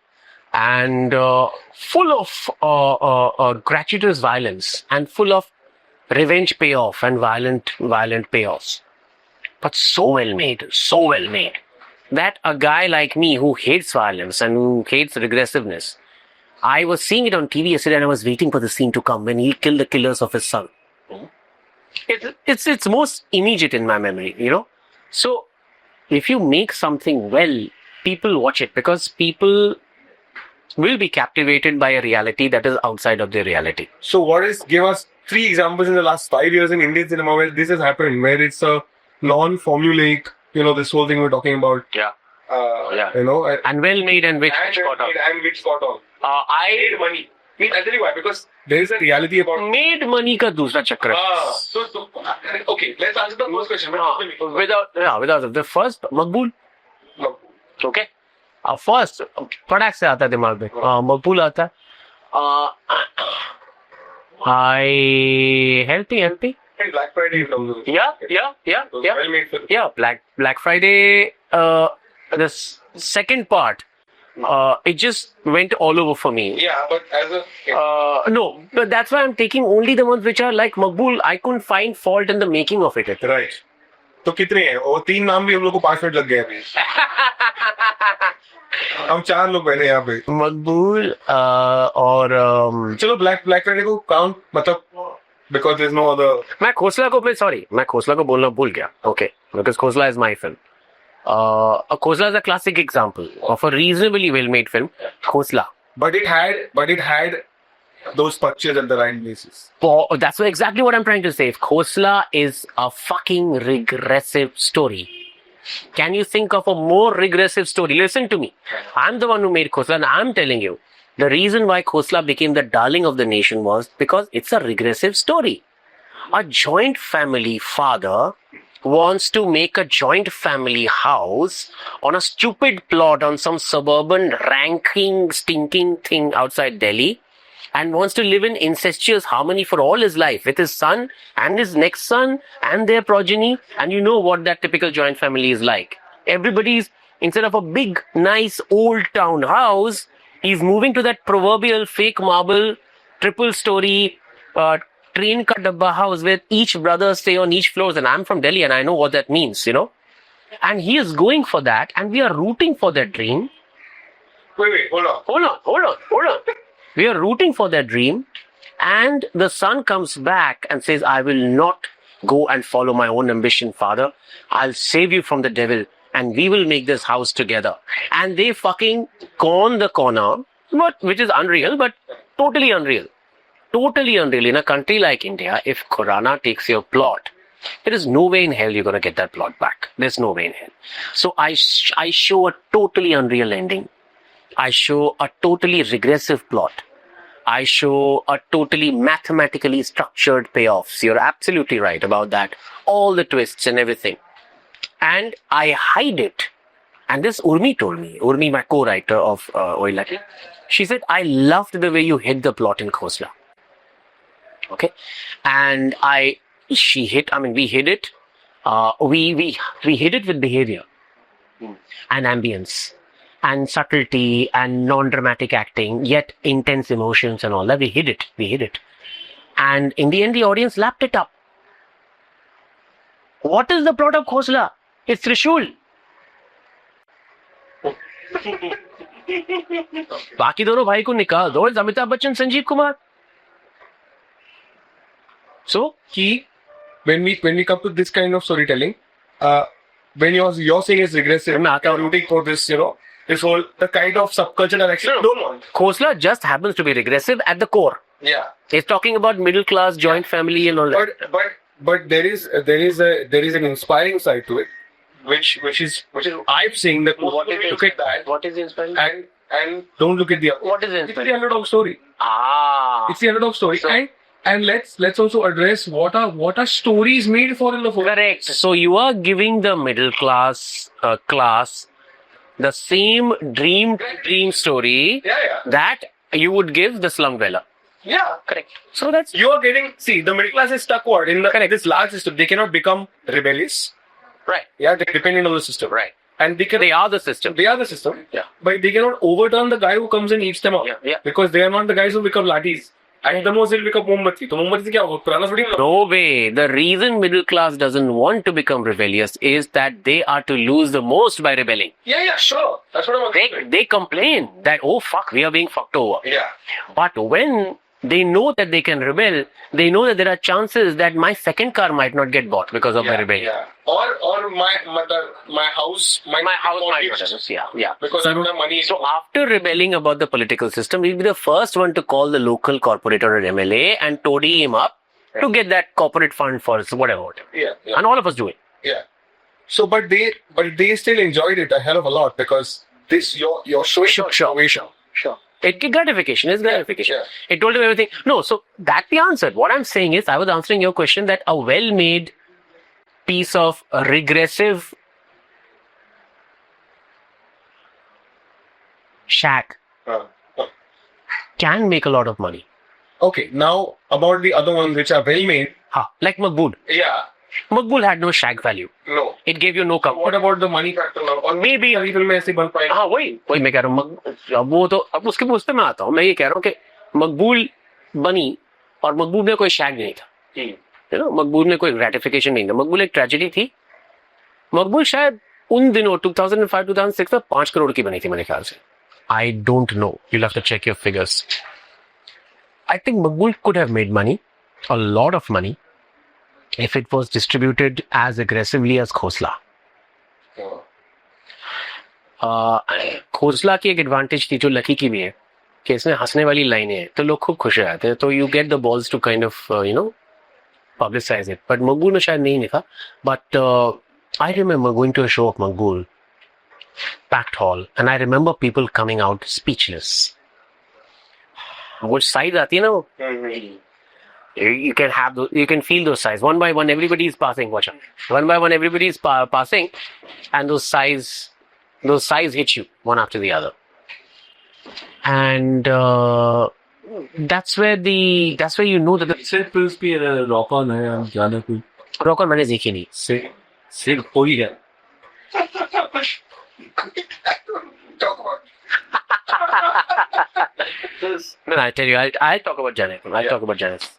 And full of gratuitous violence and full of revenge payoff and violent payoffs. But so well made. That a guy like me who hates violence and who hates regressiveness, I was seeing it on TV yesterday and I was waiting for the scene to come when he killed the killers of his son. It's most immediate in my memory, you know. So if you make something well, people watch it because people will be captivated by a reality that is outside of their reality. So give us 3 examples in the last 5 years in Indian cinema where this has happened, where it's a non-formulaic, you know, this whole thing we're talking about. Yeah. You know, And well made and which spot on. And which spot on. I Made money. I'll tell you why, because there is a reality about. made money का दूसरा चक्कर है. So, okay, let's answer the first question. Without the first Maqbool. No. Okay. First फटाक से आता है दिमाग में. मकबूल आता है. I help me. Black Friday comes. Yeah. Well-made film. Yeah, Black Friday. The second part, it just went all over for me. Yeah, but as a No, but that's why I'm taking only the ones which are like Maqbool. I couldn't find fault in the making of it. right. तो कितने हैं? और 3 नाम भी हम लोग को 5 minute लग गए अभी. हम 4 लोग बैठे यहाँ पे. मकबूल और चलो ब्लैक फ्राइडे को काउंट मतलब because there's no other. मैं खोसला को बोलना भूल गया. Okay, because Khosla is my film. Khosla is a classic example of a reasonably well-made film. Khosla. But it had those punches at the right places. That's exactly what I'm trying to say. If Khosla is a fucking regressive story, can you think of a more regressive story? Listen to me. I'm the one who made Khosla and I'm telling you, the reason why Khosla became the darling of the nation was because it's a regressive story. A joint family father wants to make a joint family house on a stupid plot on some suburban ranking stinking thing outside Delhi and wants to live in incestuous harmony for all his life with his son and his next son and their progeny. And you know what that typical joint family is like. Everybody's, instead of a big, nice, old town house, he's moving to that proverbial fake marble, triple story, train ka dabba house where each brother stay on each floors. And I'm from Delhi and I know what that means, you know. And he is going for that and we are rooting for that dream. Wait, hold on. We are rooting for that dream and the son comes back and says, I will not go and follow my own ambition, father. I'll save you from the devil and we will make this house together. And they fucking con the corner, which is unreal, but totally unreal. Totally unreal. In a country like India, if Khurana takes your plot, there is no way in hell you're going to get that plot back. There's no way in hell. So I show a totally unreal ending. I show a totally regressive plot. I show a totally mathematically structured payoffs. You're absolutely right about that. All the twists and everything. And I hide it. And this Urmi told me, Urmi, my co-writer of Oilati, she said, I loved the way you hid the plot in Khosla. Okay. And we hid it. We hid it with behavior and ambience and subtlety and non-dramatic acting, yet intense emotions and all that. We hid it. And in the end, the audience lapped it up. What is the plot of Khosla? It's Trishul. बाकी दोनों भाई को निकाल दो. It's Amitabh Bachchan, Sanjeev Kumar. So, when we come to this kind of storytelling, when you're saying it's regressive, you're rooting for this, this whole the kind of subculture direction. Don't want. Khosla just happens to be regressive at the core. Yeah. It's talking about middle class, joint family, and all that. But there is an inspiring side to it, which is I'm saying that look at that. What is inspiring? And don't look at the other. What is It's inspiring? the underdog story. It's the underdog story. So- and let's also address what are stories made for in the first. Correct. So you are giving the middle class class the same dream story Yeah. that you would give the slum dweller. Yeah. Correct. So that's You are getting the middle class is stuck in this large system. They cannot become rebellious. right. Yeah, they're dependent on the system. Right. And They are the system. They are the system. Yeah. But they cannot overturn the guy who comes and eats them up. Yeah. Because they are not the guys who become latis. At the most, they'll become Mombati. So Mombati से क्या होगा? पुराना थोड़ी ना. No way. The reason middle class doesn't want to become rebellious is that they are to lose the most by rebelling. Yeah, sure. That's what I'm saying. They complain that, oh fuck, we are being fucked over. Yeah. But when they know that they can rebel, they know that there are chances that my second car might not get bought because of my rebellion. Yeah. Or my house might My house might mortgaged not. Yeah. because I don't have money. So after rebelling about the political system, we'll be the first one to call the local corporator or MLA and toady him up to get that corporate fund for whatever. Yeah. And all of us do it. Yeah. So, but they still enjoyed it a hell of a lot because this you're showing Sure. It gratification is gratification. Yeah. It told him everything. No, so that we answered. What I'm saying is, I was answering your question that a well-made piece of regressive shack can make a lot of money. Okay, now about the other ones which are well made. Like Maqbool. Yeah. Maqbool had no shack value. No. It gave you no comfort. What about the money factor now? Or Maybe अभी film में ऐसे बन पाएगी. हाँ वही मैं कह रहा हूँ अब वो तो अब उसके उस पे मैं आता हूँ मैं ये कह रहा हूँ कि मकबूल बनी और मकबूल में कोई शैग नहीं था मकबूल में कोई ग्रेटिफिकेशन नहीं था मकबूल एक ट्रेजेडी थी मकबूल शायद उन दिनों 2005-2006 में 5 करोड़ की बनी थी मेरे ख्याल से I don't know you'll have to check your figures. I think Maqbool could have made money, a lot of money, if it was distributed as aggressively as Khosla. Khosla की एक एडवांटेज थी जो लकी की भी है कि इसमें हंसने वाली लाइनें हैं तो लोग खूब खुश हो जाते हैं तो you get the balls to kind of publicise it but Maqbool में शायद नहीं लिखा but I remember going to a show of Maqbool packed hall and I remember people coming out speechless वो साइड आती है ना वो you can feel those sighs one by one everybody is passing one by one everybody is passing and those sighs hit you one after the other and that's where you know that सिर्फ films भी rock on है गाना कोई rock on मैंने देखी नहीं सिर्फ कोई है No, I tell you, I'll talk about Janet. I'll talk about Janet.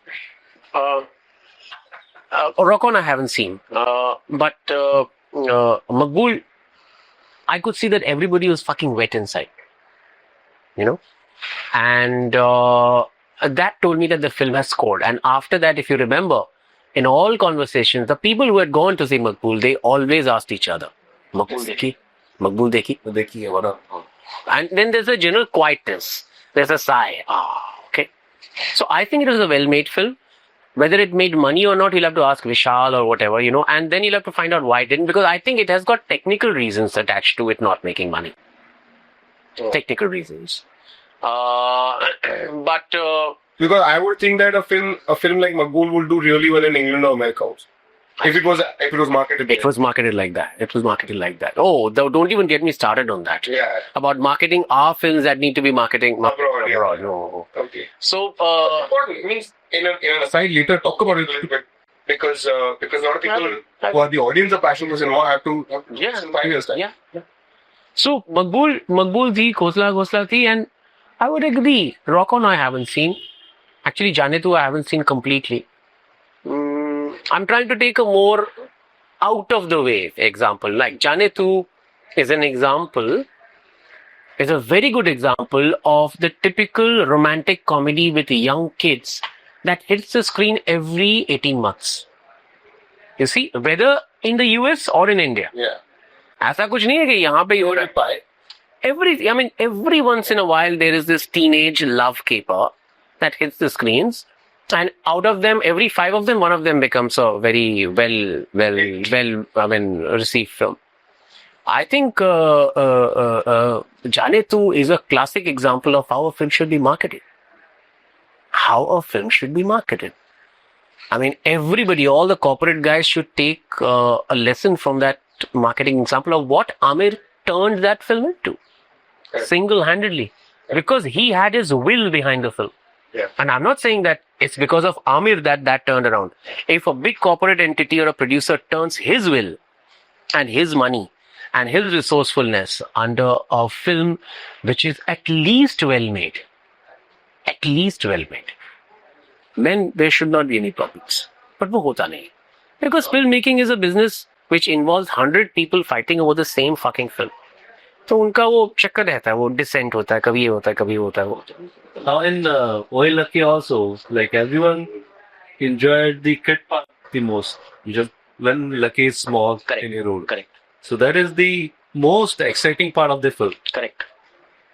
Rock On I haven't seen, but Maqbool, I could see that everybody was fucking wet inside, and that told me that the film has scored. And after that, if you remember, in all conversations, the people who had gone to see Maqbool, they always asked each other, Maqbool dekhi? Maqbool dekhi? देखिए वाला. And then there's a general quietness. There's a sigh. Okay. So I think it was a well-made film. Whether it made money or not, you'll have to ask Vishal or whatever, and then you'll have to find out why it didn't, because I think it has got technical reasons attached to it not making money. technical reasons. But Because I would think that a film like Maqbool would do really well in England or America also. If it was marketed. it was marketed like that. It was marketed like that. Oh, don't even get me started on that. Yeah. About marketing our films that need to be marketing Abroad, yeah. abroad. No. Okay. So, Important means in an aside later talk about it a little bit because a lot of people who are the audience of Passion for Cinema have to Yeah. in 5 years time. yeah. So, Maqbool thi, Khosla thi, and I would agree. Rock On I haven't seen. Actually, Jaane Tu I haven't seen completely. I'm trying to take a more out of the way example. Like Jaane Tu is an example, is a very good example of the typical romantic comedy with young kids that hits the screen every 18 months. You see, whether in the US or in India. Yeah. ऐसा कुछ नहीं है कि यहाँ पे ही हो रहा है. Every once in a while there is this teenage love caper that hits the screens, and out of them, every 5 of them, one of them becomes a very well received film. I think Jaane Tu is a classic example of how a film should be marketed. I mean, everybody, all the corporate guys should take a lesson from that marketing example of what Amir turned that film into single-handedly, because he had his will behind the film. Yeah. And I'm not saying that it's because of Amir that turned around. If a big corporate entity or a producer turns his will and his money and his resourcefulness under a film which is at least well made, then there should not be any problems. But वो होता नहीं. Because filmmaking is a business which involves 100 people fighting over the same fucking film. तो उनका वो चक्कर रहता है, वो डिसेंट होता है, कभी ये होता है, कभी वो होता है वो. Now in Oye Lucky also, like everyone enjoyed the kid part the most. Just when Lucky is small in a role. Correct. So that is the most exciting part of the film. Correct.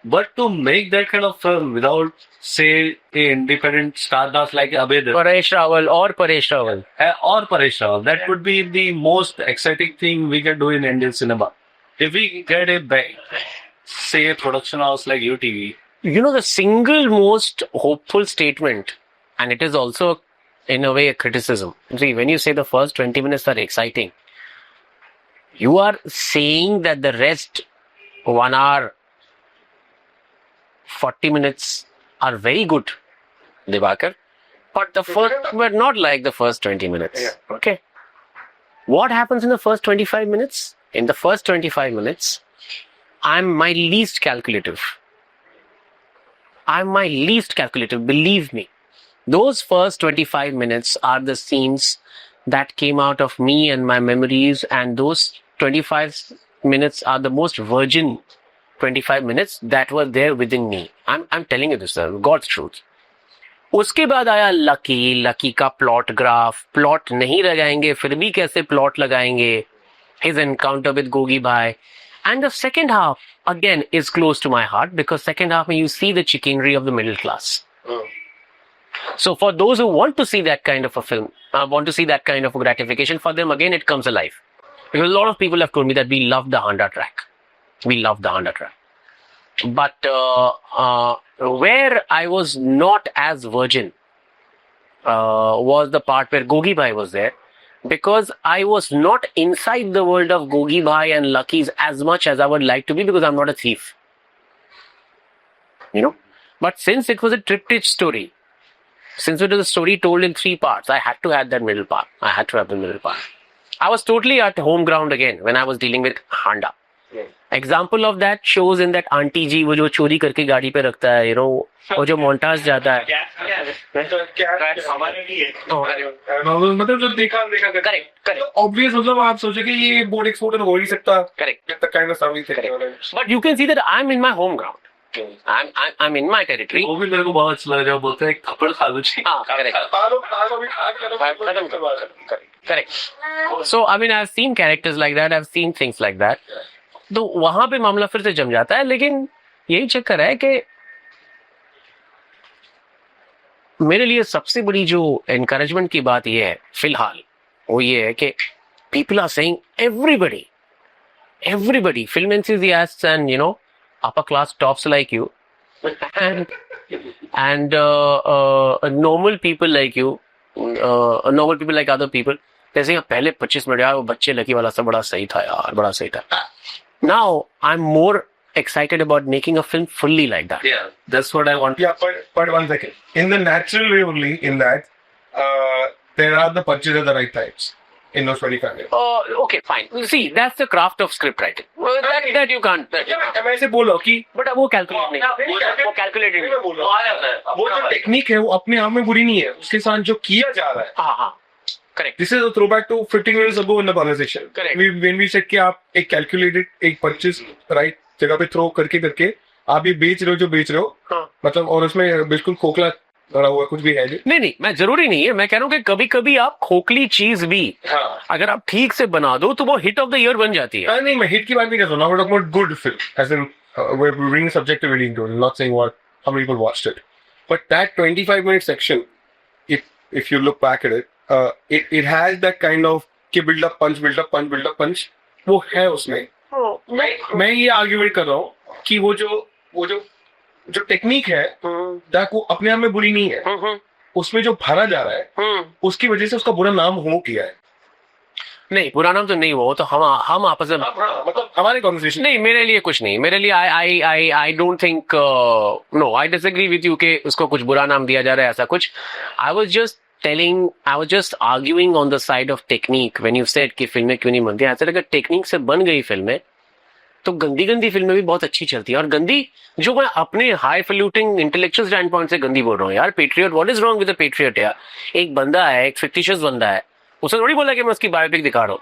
But to make that kind of film without, say, a independent stardust like Abhay Deol Paresh Rawal, or Paresh Rawal, that would be the most exciting thing we can do in Indian cinema. If we get say a production house like UTV. You know, the single most hopeful statement, and it is also in a way a criticism. See, when you say the first 20 minutes are exciting, you are saying that the rest 1 hour, 40 minutes are very good, Divakar. But the first, but not like the first 20 minutes. Yeah. Okay. What happens in the first 25 minutes? In the first 25 minutes, I'm my least calculative. Believe me. Those first 25 minutes are the scenes that came out of me and my memories, and those 25 minutes are the most virgin 25 minutes that were there within me. I'm telling you this, sir, God's truth. उसके बाद आया lucky का plot graph. Plot नहीं लगाएंगे, फिर भी कैसे plot लगाएंगे. His encounter with Gogi Bhai. And the second half, again, is close to my heart, because second half, you see the chicanery of the middle class. So for those who want to see that kind of a film, want to see that kind of a gratification, for them, again, it comes alive. Because a lot of people have told me that we love the Honda track. But where I was not as virgin was the part where Gogi Bhai was there. Because I was not inside the world of Gogi Bhai and Lucky's as much as I would like to be, because I'm not a thief. You know? But since it was a triptych story, since it was a story told in 3 parts, I had to have that middle part. I was totally at home ground again when I was dealing with Honda. Example of that shows in that auntie ji, वो जो चोरी करके गाड़ी पे रखता है, you know, वो जो montage जाता है. मतलब जो देखा Correct. obvious, मतलब आप सोचे कि ये बोर्ड एक्सपोर्टर हो ही सकता. Correct. The kind of stuff we think. But you can see that I'm in my home ground. I'm in my territory. वो भी मेरे को बहुत अच्छा लगा जब बोलते हैं थप्पड़ खा लो जी. Correct. So, I mean, I've seen characters like that. I've seen things like that. तो वहां पे मामला फिर से जम जाता है. लेकिन यही चक्कर है कि मेरे लिए सबसे बड़ी जो एनकरेजमेंट की बात ये है फिलहाल, वो ये है कि people are saying everybody, film enthusiasts and, you know, upper class tops like you, and normal people like you, normal people like other people. जैसे कि पहले 25 मिनट यार वो बच्चे लकी वाला सब बड़ा सही था यार, बड़ा सही था. Now I'm more excited about making a film fully like that. Yeah, that's what I want. Yeah, but 1 second. In the natural way only, in that, there are the punches at the right times in those 25 minutes. Okay, fine. See, that's the craft of script writing. Well, that you can't. मैं ऐसे बोल रहा हूँ कि But वो calculate नहीं. वो calculated नहीं. वो जो टेक्निक है वो अपने आप में बुरी नहीं है, उसके साथ जो किया जा रहा है. हाँ. Correct. This is a throwback to 15 minutes ago in the conversation. Correct. When we said कि आप एक calculated एक punches right जगह पे थ्रो करके आप ये बेच रहे हो जो बेच रहे हो, हाँ. मतलब और उसमें बिल्कुल खोखला भरा हुआ कुछ भी है नहीं, मैं जरूरी नहीं है. मैं कह रहा हूँ कि कभी कभी आप खोखली चीज भी अगर आप ठीक से बना दो तो वो हिट ऑफ द ईयर बन जाती है. नहीं, मैं हिट की बात नहीं कर रहा हूँ. We're talking about good film, as in we're bringing subjectivity into it. I'm not saying how many people watched it, but that 25-minute section, if you look back at it, it has that kind of कि build up punch वो है उसमें. मैं ये argument कर रहा हूँ कि वो जो टेक्निक है दैट वो अपने आप में बुरी नहीं है, उसमें जो भरा जा रहा है उसकी वजह से उसका बुरा नाम हो किया है. नहीं, बुरा नाम तो नहीं हुआ. तो हम आपस में मतलब हमारे कॉन्वर्सेशन नहीं, मेरे लिए कुछ नहीं. मेरे लिए I don't think, no, I disagree with you कि उसको कुछ बुरा नाम दिया जा रहा है ऐसा कुछ. I was just arguing on the side of technique when you said कि फिल्में क्यों नहीं बनती. ऐसा लगा टेक्निक से बन गई फिल्में तो गंदी फिल्में भी बहुत अच्छी चलती है. और गंदी जो मैं अपने हाई फैल्यूटिंग इंटेलेक्चुअल स्टैंड पॉइंट से गंदी बोल रहा हूँ यार. Patriot, what is wrong with the patriot यार? एक बंदा है, एक फिक्टिशियस बंदा है, उसने थोड़ी बोला कि मैं उसकी बायोपिक दिखा रहा हूँ.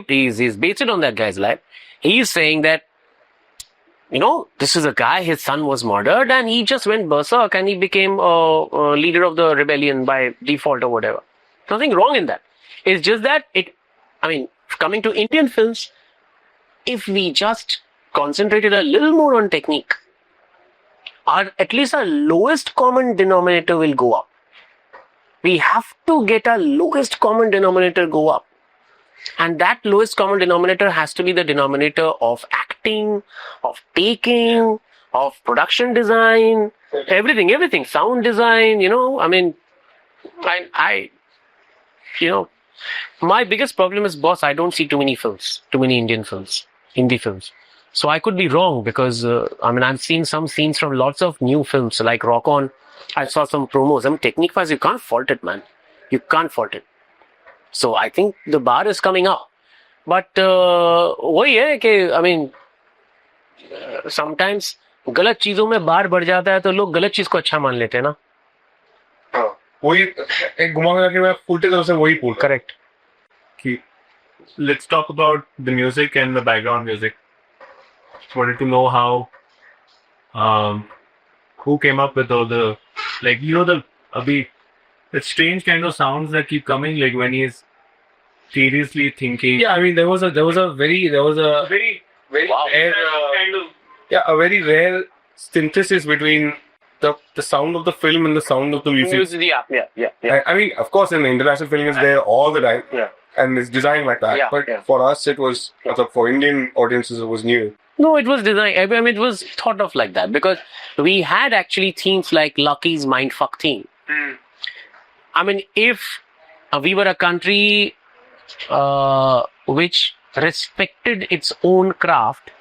he is based on that guy's life. He is saying that, you know, this is a guy, his son was murdered and he just went berserk and he became a leader of the rebellion by default or whatever. Nothing wrong in that. It's just that coming to Indian films, if we just concentrated a little more on technique, or at least our lowest common denominator will go up. We have to get our lowest common denominator go up. And that lowest common denominator has to be the denominator of acting, of taking, of production design, everything, sound design, my biggest problem is, boss, I don't see too many Indian films, Hindi films. So I could be wrong because, I've seen some scenes from lots of new films like Rock On. I saw some promos. Technique-wise, you can't fault it, man. You can't fault it. So I think the bar is coming up. But, वही है कि, sometimes गलत चीजों में बार बढ़ जाता है तो लोग गलत चीज को अच्छा मान लेते हैं ना. वही एक घुमा के मैं उल्टे तरफ से वही पूछ. Correct. Let's talk about the music and the background music. Wanted to know how, who came up with all the, the strange kind of sounds that keep coming, like when he's seriously thinking. Yeah, there was a very Wow. rare, a very rare synthesis between the sound of the film and the sound of the music. Yeah. Of course, in the international film is there all the time. Yeah. And it's designed like that. Yeah, but yeah. for us, it was, for Indian audiences, it was new. No, it was designed. It was thought of like that because we had actually themes like Lucky's Mindfuck theme. If we were a country which respected its own craft,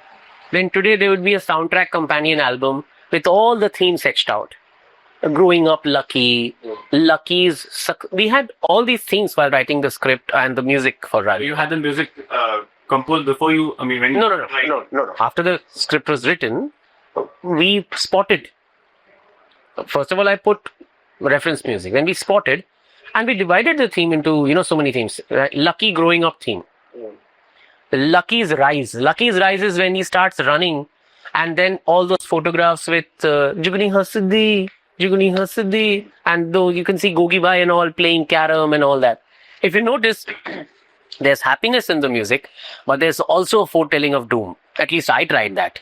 then today there would be a soundtrack companion album with all the themes etched out. Growing Up Lucky, we had all these things while writing the script and the music for Ravi. You had the music composed before you, when you... No. After the script was written, we spotted. First of all, I put reference music. Then we spotted and we divided the theme into, so many themes. Lucky Growing Up theme. Lucky's Rise. Lucky's Rise is when he starts running and then all those photographs with Jugni Hasidi, and though you can see Gogi Bhai and all playing carom and all that. If you notice, there's happiness in the music, but there's also a foretelling of doom. At least I tried that.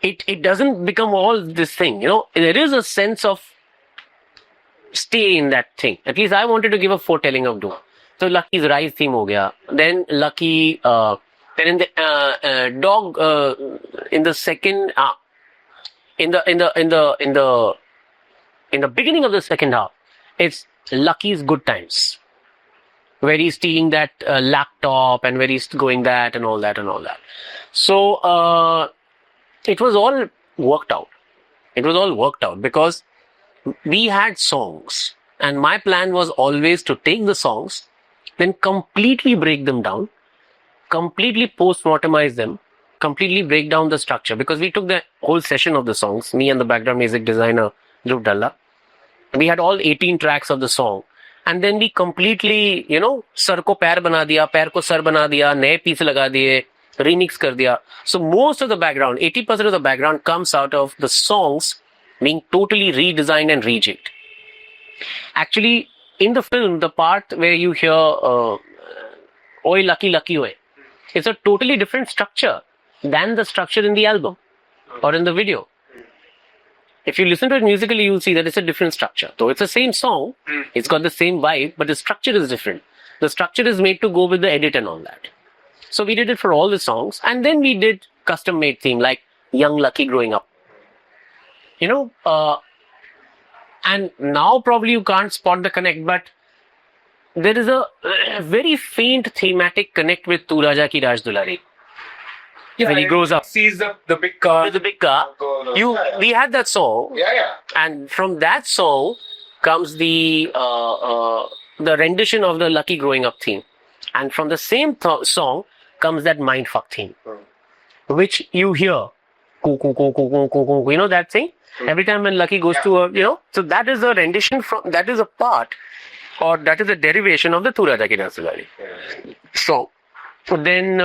It doesn't become all this thing, There is a sense of stay in that thing. At least I wanted to give a foretelling of doom. So Lucky's Rise theme ho gaya. Then Lucky Then in the dog in the second in the beginning of the second half, it's Lucky's Good Times, where he's stealing that laptop and where he's going that and all that and all that. So it was all worked out. It was all worked out because we had songs, and my plan was always to take the songs, then completely break them down, completely post-mortemize them, completely break down the structure, because we took the whole session of the songs, me and the background music designer Dhruv Dalla. We had all 18 tracks of the song, and then we completely, sar ko pair bana diya, pair ko sar bana diya, naye piece laga diye, remix kar diya. So most of the background, 80% of the background comes out of the songs being totally redesigned and rejigged. Actually, in the film, the part where you hear Oi Lucky Lucky Oi, it's a totally different structure than the structure in the album or in the video. If you listen to it musically, you'll see that it's a different structure. Though it's the same song, it's got the same vibe, but the structure is different. The structure is made to go with the edit and all that. So we did it for all the songs, and then we did custom-made theme like Young Lucky Growing Up. And now probably you can't spot the connect, but there is a very faint thematic connect with Tu Raja Ki Raj Dulari. When he grows up. Sees the big car. With the big car. We had that song. Yeah. And from that song comes the rendition of the Lucky Growing Up theme. And from the same song comes that Mindfuck theme. Which you hear. Coo, coo, coo, coo, coo, coo, coo. You know that thing? Every time when Lucky goes to a, so that is a rendition that is a part, or that is a derivation of the Tu Raja Ki Raj Dulari. So, then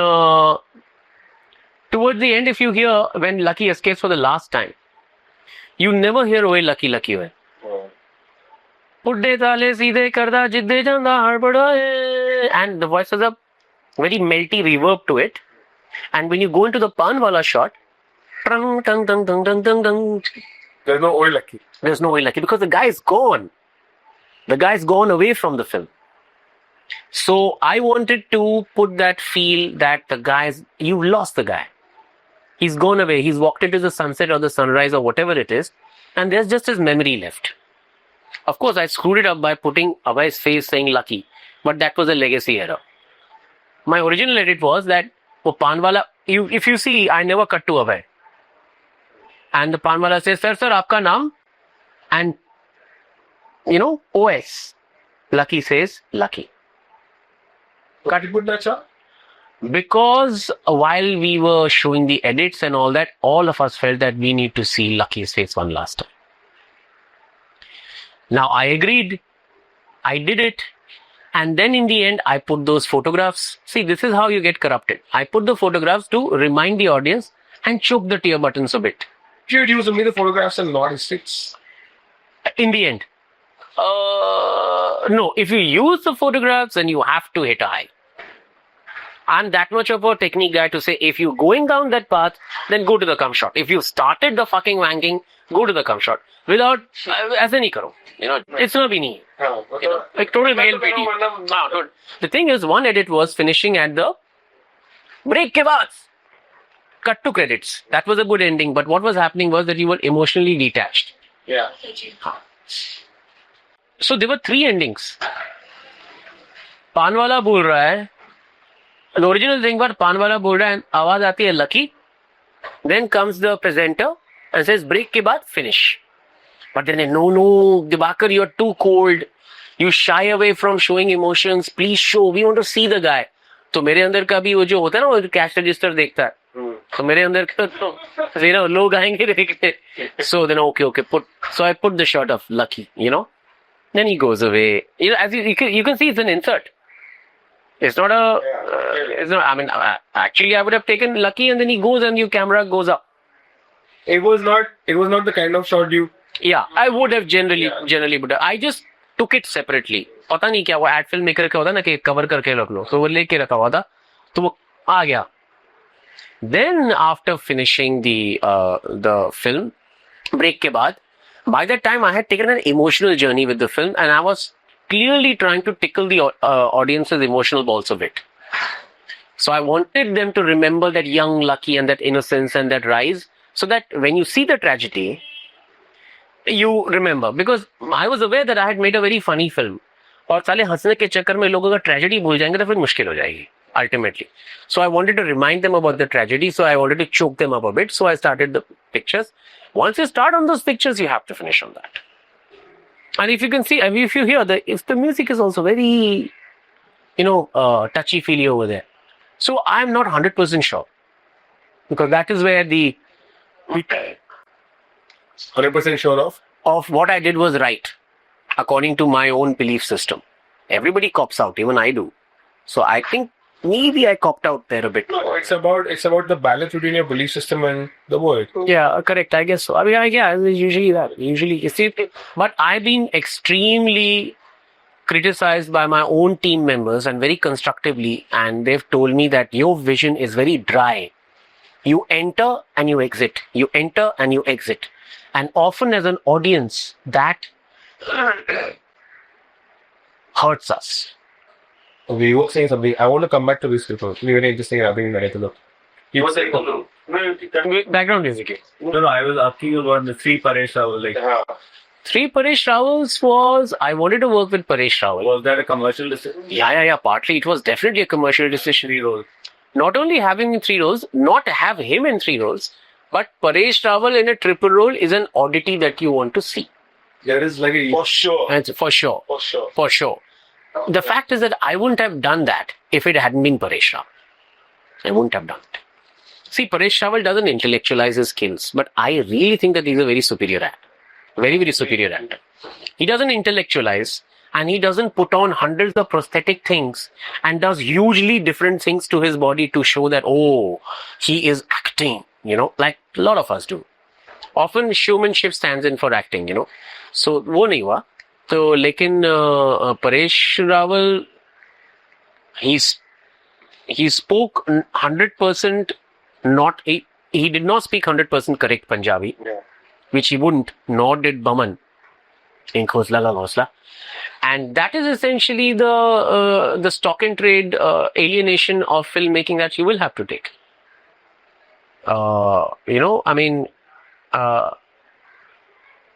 towards the end, if you hear when Lucky escapes for the last time, you never hear Oi Lucky Lucky Oi. Pudde tale seedhe karda jidde janda harbada, and the voice has a very melty reverb to it. And when you go into the Panwala shot, tung, tung, tung, tung, tung, tung, tung, There's no Oi Lucky. there's no Oi Lucky because the guy is gone. The guy's gone away from the film. So I wanted to put that feel that you lost the guy. He's gone away. He's walked into the sunset or the sunrise or whatever it is, and there's just his memory left. Of course, I screwed it up by putting Abhay's face saying Lucky, but that was a legacy error. My original edit was that Panwala, if you see, I never cut to Abhay. And the Panwala says, Sir, aapka naam? And, OS. Lucky says, Lucky. Cut it, put that shot. Because while we were showing the edits and all that, all of us felt that we need to see Lucky's face one last time. Now, I agreed. I did it. And then in the end, I put those photographs. See, this is how you get corrupted. I put the photographs to remind the audience and choke the tear buttons a bit. You'd use only the photographs and not his sticks. In the end. No, if you use the photographs, then you have to hit a high. I'm that much of a technique guy to say, if you're going down that path, then go to the cum shot. If you started the fucking wanking, go to the cum shot. Without, as any karo. It's not been like total male PD. No. The thing is, one edit was finishing at the break ke baad. Cut to credits. That was a good ending, but what was happening was that you were emotionally detached. Yeah. So there were 3 endings. Panwala bol raha hai. The original thing was Panwala bol raha hai and आवाज आती है Lucky. Then comes the presenter and says break ke baad finish. But then no, Dibakar, you're too cold. You shy away from showing emotions. Please show. We want to see the guy. तो मेरे अंदर का भी वो जो होता है ना वो कैश रजिस्टर देखता है तो मेरे अंदर का तो लोग आएंगे देखने so then okay so I put the shot of Lucky then he goes away as you can see it's an insert. It's not I mean actually I would have taken Lucky and then he goes and your camera goes up. It was not the kind of shot you. Yeah, I would have generally but I just took it separately. पता नहीं क्या वो ad film maker का होता ना कि cover करके रख लो तो वो लेके रखा हुआ था तो वो आ गया. Then after finishing the film break के बाद by that time I had taken an emotional journey with the film and I was clearly trying to tickle the audience's emotional balls a bit. So I wanted them to remember that young Lucky and that innocence and that rise, so that when you see the tragedy, you remember. Because I was aware that I had made a very funny film. और साले हंसने के चक्कर में लोग अगर tragedy भूल जाएंगे तो फिर मुश्किल हो जाएगी ultimately. So I wanted to remind them about the tragedy. So I wanted to choke them up a bit. So I started the pictures. Once you start on those pictures, you have to finish on that. And if you can see, I mean, if you hear if the music is also very, touchy feely over there. So I'm not 100% sure, because that is where the 100% sure of what I did was right, according to my own belief system. Everybody cops out, even I do. So I think maybe I copped out there a bit. No, it's about the balance between your belief system and the world. Yeah, correct. I guess so. I mean, yeah, it's usually that. Usually, you see, but I've been extremely criticized by my own team members, and very constructively, and they've told me that your vision is very dry. You enter and you exit. You enter and you exit. And often as an audience, that hurts us. We were saying something. I want to come back to this people. Really interesting. I've been to look. You were saying, Background music. no, I was asking you about the three Paresh Rawal. Like, Three Paresh Rawals was, I wanted to work with Paresh Rawal. was that a commercial decision? Yeah. Partly it was definitely a commercial decision. Three roles. Not only having in 3 roles, not have him in 3 roles, but Paresh Rawal in a triple role is an oddity that you want to see. There is like a For sure. And for sure. For sure. The fact is that I wouldn't have done that if it hadn't been Paresh Rawal. I wouldn't have done it. See, Paresh Rawal doesn't intellectualize his skills, but I really think that he's a very superior actor. Very, very superior actor. He doesn't intellectualize, and he doesn't put on hundreds of prosthetic things and does hugely different things to his body to show that, oh, he is acting, like a lot of us do. Often showmanship stands in for acting, So, वो नहीं हुआ. तो लेकिन Paresh Rawal, he spoke 100% not, he did not speak 100% correct Punjabi, which he wouldn't, nor did Baman in Khosla Ka Ghausla. And that is essentially the stock and trade alienation of filmmaking that you will have to take.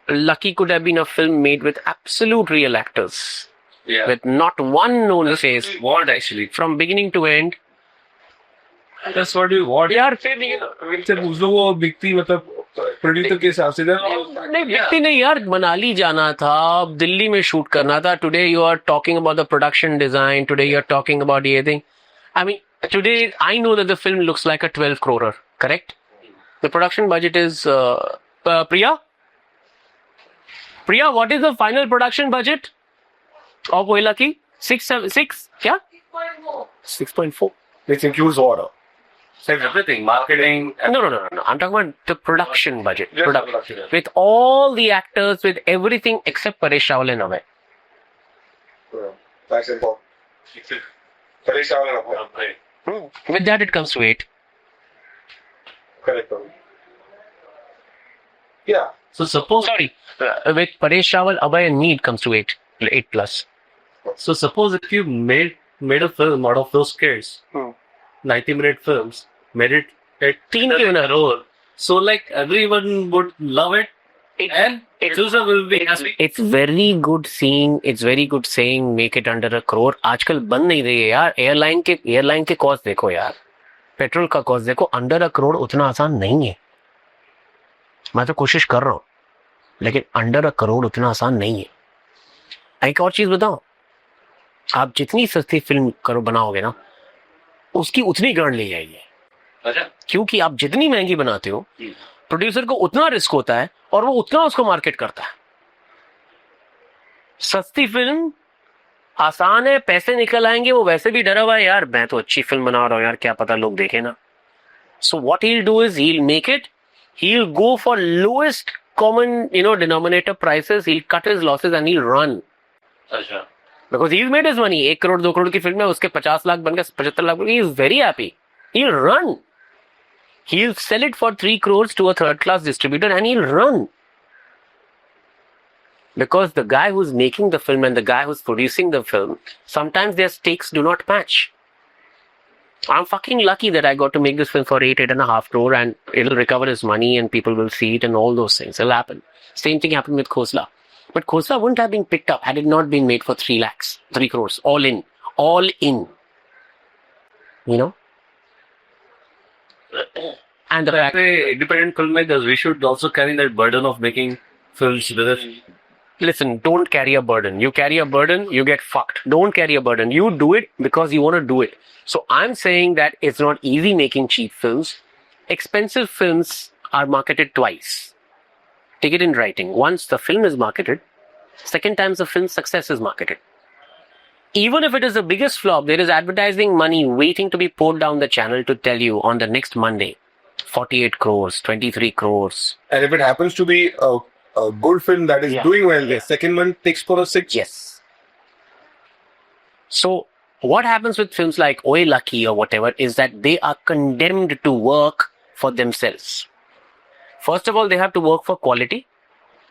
Lucky could have been a film made with absolute real actors. Yeah. With not one known face What actually? from beginning to end. That's what you want. यार से पूछ लो वो व्यक्ति मतलब producer के हिसाब से नहीं व्यक्ति नहीं यार, मनाली जाना था, दिल्ली में शूट करना था. Today you are talking about the production design, today you are talking about ये thing. I mean, today I know that the film looks like a 12 crore, correct? The production budget is Priya, what is the final production budget of Oilaki? 6 क्या? 6.4. Which includes order. Says everything. Marketing. No. I'm talking about the production budget. Just Production. production, yeah. With all the actors, with everything except Paresh Rawal and Abhay. That's important. Paresh Rawal. With that, it comes to 8. Correct. Yeah. So suppose. Sorry. With Paresh Rawal, Abhay and me, it comes to 8. 8 plus. So suppose if you made a film out of those kids, 90-minute films, made it at 3 क्यों ना? crore. So like everyone would love it, and producer will be happy. It's very good seeing, it's very good saying make it under a crore. आजकल बन नहीं रही है यार. Airline के cost देखो यार, पेट्रोल का कॉस्ट देखो. अंडर अ करोड़ उतना आसान नहीं है. मैं तो कोशिश कर रहा हूँ, लेकिन अंडर अ करोड़ उतना आसान नहीं है. एक और चीज बताओ, आप जितनी सस्ती फिल्म बनाओगे ना, उसकी उतनी ग्रांड ले जाएगी. अच्छा. क्योंकि आप जितनी महंगी बनाते हो, प्रोड्यूसर को उतना रिस्क होता है और वो उतना उसको मार्केट करता है. सस्ती फिल्म आसान है, पैसे निकल आएंगे, वो वैसे भी डरा हुआ है यार, मैं तो अच्छी फिल्म बना रहा हूँ यार, क्या पता लोग देखे ना. So what he will do is he will make it, he will go for lowest common denominator prices, he will cut his losses and he will run. अच्छा. Because he's made his money. 1 crore 2 crore की film है, उसके 50 लाख बन गए, 75 लाख बन गए. He is very happy. He'll run. He'll sell it for 3 crores to a third class distributor and he'll run. Because the guy who's making the film and the guy who's producing the film, sometimes their stakes do not match. I'm fucking lucky that I got to make this film for 8.5 crore, and it'll recover his money and people will see it and all those things. It'll happen. Same thing happened with Khosla. But Khosla wouldn't have been picked up had it not been made for 3 lakhs, 3 crores, all in. All in. You know? And the fact, Independent filmmakers, we should also carry that burden of making films with us. listen, don't carry a burden. You carry a burden, you get fucked. Don't carry a burden. You do it because you want to do it. So I'm saying that it's not easy making cheap films. Expensive films are marketed twice. Take it in writing. Once the film is marketed, second time the film's success is marketed. Even if it is the biggest flop, there is advertising money waiting to be poured down the channel to tell you on the next Monday, 48 crores, 23 crores. And if it happens to be a good film that is doing well, the second one takes for a 6. Yes. So what happens with films like Oye Lucky or whatever is that they are condemned to work for themselves. First of all, they have to work for quality.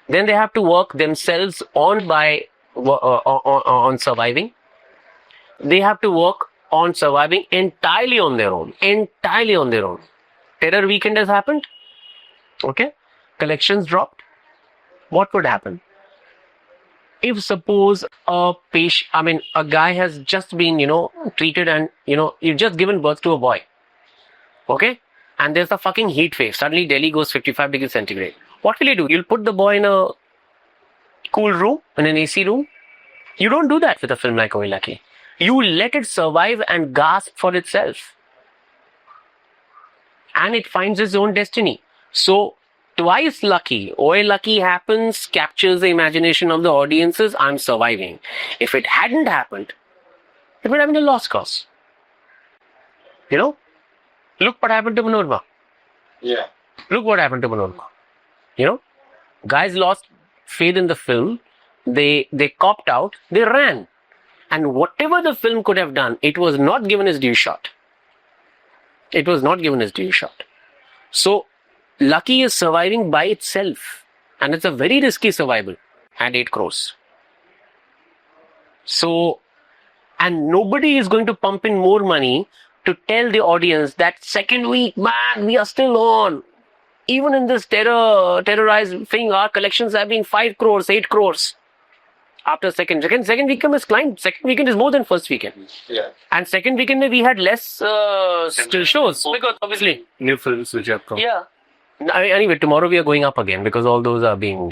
Then they have to work themselves on surviving. They have to work on surviving entirely on their own. Entirely on their own. Terror Weekend has happened. Okay. Collections dropped. What would happen? If suppose a guy has just been, treated and, you've just given birth to a boy. Okay? And there's a fucking heat wave. Suddenly Delhi goes 55 degrees centigrade. What will you do? You'll put the boy in a cool room, in an AC room? You don't do that with a film like Oye Lucky. You let it survive and gasp for itself. And it finds its own destiny. So, twice lucky. Oye Lucky happens, captures the imagination of the audiences, I'm surviving. If it hadn't happened, it would have been a lost cause. Look what happened to Manorma. Yeah. Look what happened to Manorma. Guys lost faith in the film. They copped out. They ran. And whatever the film could have done, it was not given its due shot. It was not given its due shot. So, Lucky is surviving by itself. And it's a very risky survival at 8 crores. So, and nobody is going to pump in more money to tell the audience that second week, man, we are still on. Even in this terrorized thing, our collections have been 5 crores, 8 crores. After second weekend has climbed. Second weekend is more than first weekend. Yeah. And second weekend we had less shows because obviously New films which have come. yeah. Anyway, tomorrow we are going up again because all those are being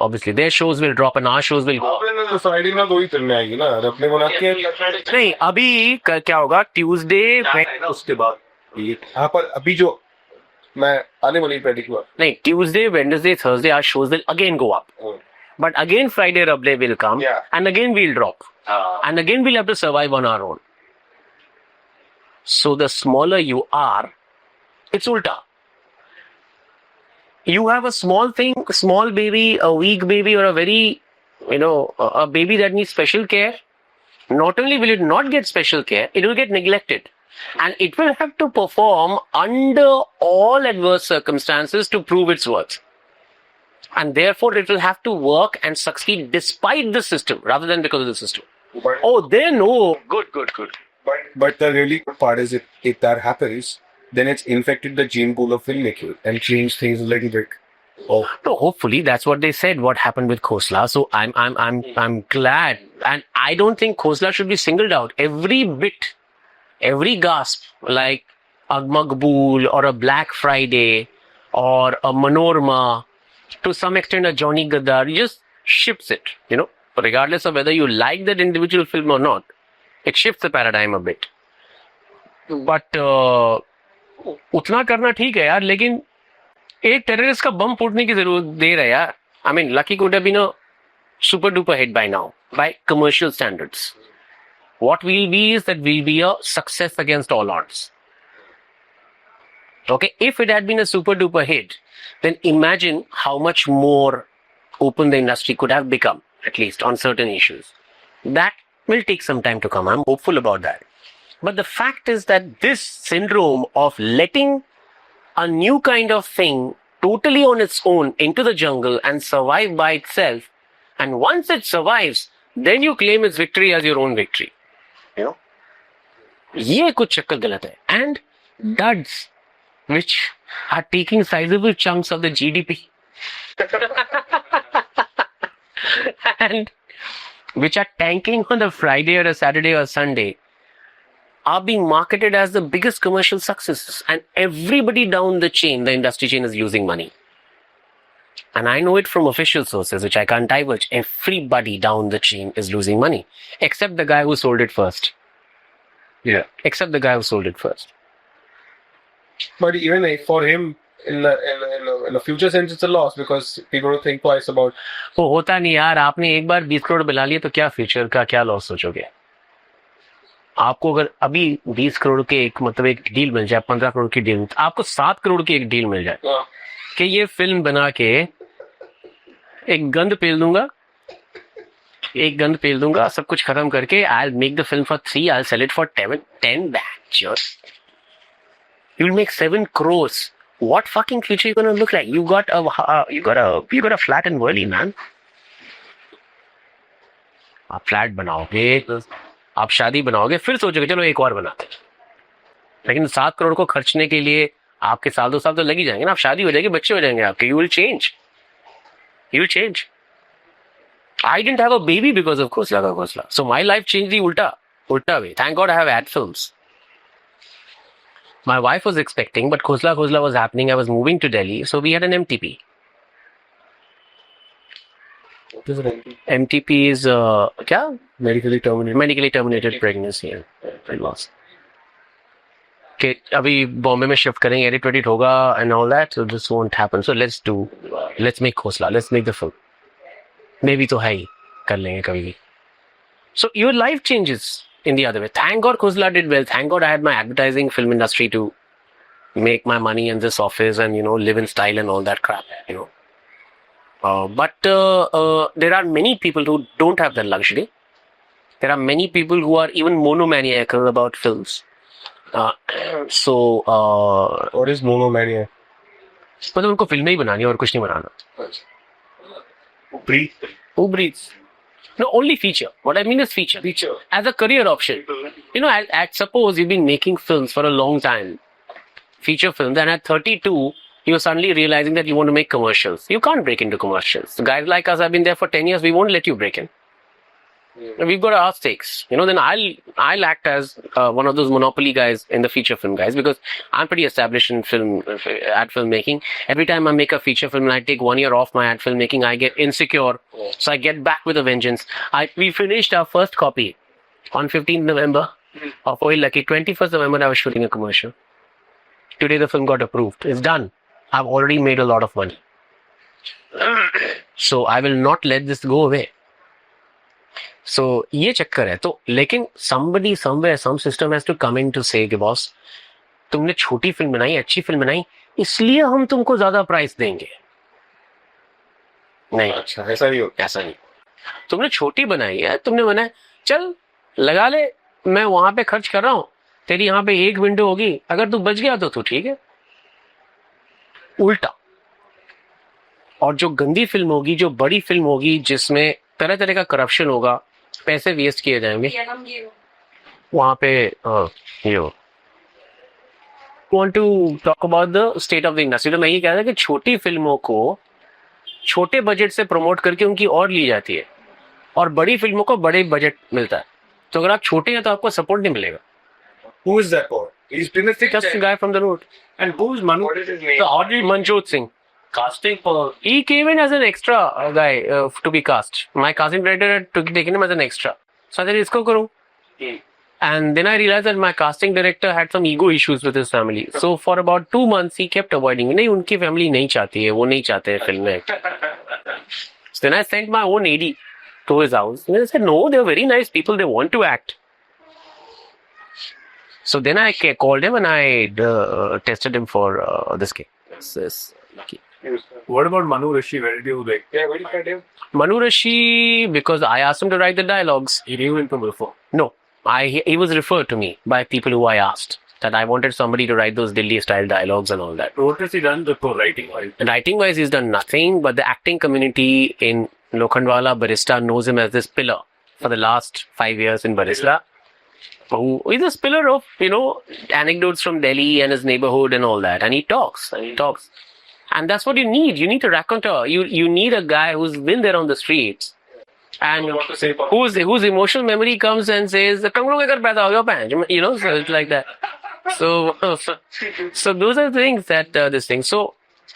obviously their shows will drop and our shows will go up. Friday में 2 ही फिल्में आएगी ना और अपने बना के नहीं अभी क्या होगा ट्यूसडे उसके बाद हाँ पर अभी जो मैं आने वाली पैडिक हुआ नहीं Tuesday Wednesday Thursday our shows will again go up. But again Friday Rablay will come and again we'll drop. And again we'll have to survive on our own. So the smaller you are, it's ulta. You have a small thing, a small baby, a weak baby or a very, a baby that needs special care. Not only will it not get special care, it will get neglected. And it will have to perform under all adverse circumstances to prove its worth. And therefore, it will have to work and succeed despite the system rather than because of the system. Good. But the really good part is if that happens, then it's infected the gene pool of filmmaking and changed things a little bit. No, hopefully that's what they said. What happened with Khosla? So I'm glad, and I don't think Khosla should be singled out. Every bit, every gasp, like a Maqbool or a Black Friday or a Manorma, to some extent a Johnny Gadar, just shifts it. Regardless of whether you like that individual film or not, it shifts the paradigm a bit. But उतना करना ठीक है यार, लेकिन एक terrorist का बम फूटने की जरूरत देर है यार. I mean, Lucky could have been a super duper hit by now, by commercial standards. What will be is that we'll be a success against all odds. Okay, if it had been a super duper hit, then imagine how much more open the industry could have become, at least on certain issues. That will take some time to come. I'm hopeful about that. But the fact is that this syndrome of letting a new kind of thing totally on its own into the jungle and survive by itself, and once it survives, then you claim its victory as your own victory. ये कुछ चक्कर गलत है. And duds, which are taking sizable chunks of the GDP. And which are tanking on the Friday or a Saturday or Sunday, are being marketed as the biggest commercial successes. And everybody down the chain, the industry chain, is losing money. And I know it from official sources, which I can't divulge. Everybody down the chain is losing money, except the guy who sold it first. Yeah. Except the guy who sold it first. But even for him, in the future sense, it's a loss because people don't think twice about. वो होता नहीं यार. आपने एक बार 20 करोड़ बिला लिए तो क्या फ्यूचर का क्या लॉस सोचोगे? आपको अगर अभी 20 करोड़ के एक डील मिल जाए, 15 करोड़ की डील, आपको 7 करोड़ की एक डील मिल जाए कि ये फिल्म बना के एक गंद पेल दूंगा, सब कुछ खत्म करके I'll make the film for 3, I'll sell it for 10 back. You'll make 7 crores. What fucking future you gonna look like? You got a flat in Worli, man. आप फ्लैट बनाओगे, आप शादी बनाओगे, फिर सोचोगे चलो एक और बनाते. लेकिन 7 करोड़ को खर्चने के लिए आपके साल 2 साल तो लग ही जाएंगे ना. आप शादी हो जाएगी, बच्चे हो जाएंगे आपके. You will change. I didn't have a baby because of Khosla. So my life changed the ulta way. Thank God I have ad films. My wife was expecting, but Khosla was happening. I was moving to Delhi, so we had an MTP. What is an MP? MTP is क्या? Medically terminated. Medically terminated pregnancy and loss. कि अभी बॉम्बे में shift करेंगे, edit होगा and all that, so this won't happen. So let's make Khosla, let's make the film. Maybe तो है ही, कर लेंगे कभी भी. So your life changes in the other way. Thank God Khosla did well. Thank God I had my advertising film industry to make my money in this office and live in style and all that crap. But there are many people who don't have that luxury. There are many people who are even monomaniacal about films. What is monomania? मतलब उनको फिल्में ही बनानी है और कुछ नहीं बनाना. Who breathes? No, only feature. What I mean is feature. As a career option. Suppose you've been making films for a long time. Feature films. And at 32, you're suddenly realizing that you want to make commercials. You can't break into commercials. Guys like us have been there for 10 years. We won't let you break in. We've got our stakes. Then I'll act as one of those monopoly guys in the feature film guys, because I'm pretty established in ad filmmaking. Every time I make a feature film and I take 1 year off my ad filmmaking, I get insecure. So I get back with a vengeance. We finished our first copy on 15th November of Oil Lucky. 21st November I was shooting a commercial. Today the film got approved. It's done. I've already made a lot of money. So I will not let this go away. So ये चक्कर है. तो लेकिन somebody somewhere some system has to come in to say कि boss तुमने छोटी film बनाई, अच्छी फिल्म बनाई, इसलिए हम तुमको ज्यादा प्राइस देंगे. नहीं, अच्छा ऐसा नहीं. तुमने छोटी बनाई है, तुमने बनाया, चल लगा ले, मैं वहां पे खर्च कर रहा हूँ, तेरी यहाँ पे एक विंडो होगी, अगर तू बच गया तो तू ठीक है. उल्टा. और जो गंदी फिल्म होगी, जो बड़ी फिल्म होगी, जिसमें तरह तरह का करप्शन होगा, पैसे वेस्ट किए जाएंगे, वहां पे ये want to talk about the state of the industry. तो मैं ये कह रहा था कि छोटी फिल्मों को छोटे बजट से प्रमोट करके उनकी और ली जाती है, और बड़ी फिल्मों को बड़े बजट मिलता है. तो अगर आप छोटे हैं तो आपको सपोर्ट नहीं मिलेगा. Who is that for? He's been a thick Just a guy from the road. And who's Manu? What is his name? The oddly Manjot Singh. Casting for He came in as an extra guy to be cast. My casting director had taken him as an extra. So I said, isko karu. And then I realized that my casting director had some ego issues with his family. So for about 2 months, he kept avoiding me. नहीं, उनकी family नहीं चाहती है, वो नहीं चाहते हैं film में. So then I sent my own AD to his house. And I said, no, they're very nice people. They want to act. So then I called him and I tested him for this case. what about Manu Rishi? Where did you like? Yeah, where did you find him? Manu Rishi, because I asked him to write the dialogues. He knew him from before. No, he was referred to me by people who I asked. That I wanted somebody to write those Delhi style dialogues and all that. What has he done before writing? Writing wise, he's done nothing, but the acting community in Lokhandwala, Barista knows him as this pillar for the last 5 years in Barista. who is a spiller of, anecdotes from Delhi and his neighborhood and all that. And he talks. And that's what you need. You need a raconteur. You need a guy who's been there on the streets. And whose emotional memory comes and says, so it's like that. So those are things that this thing. So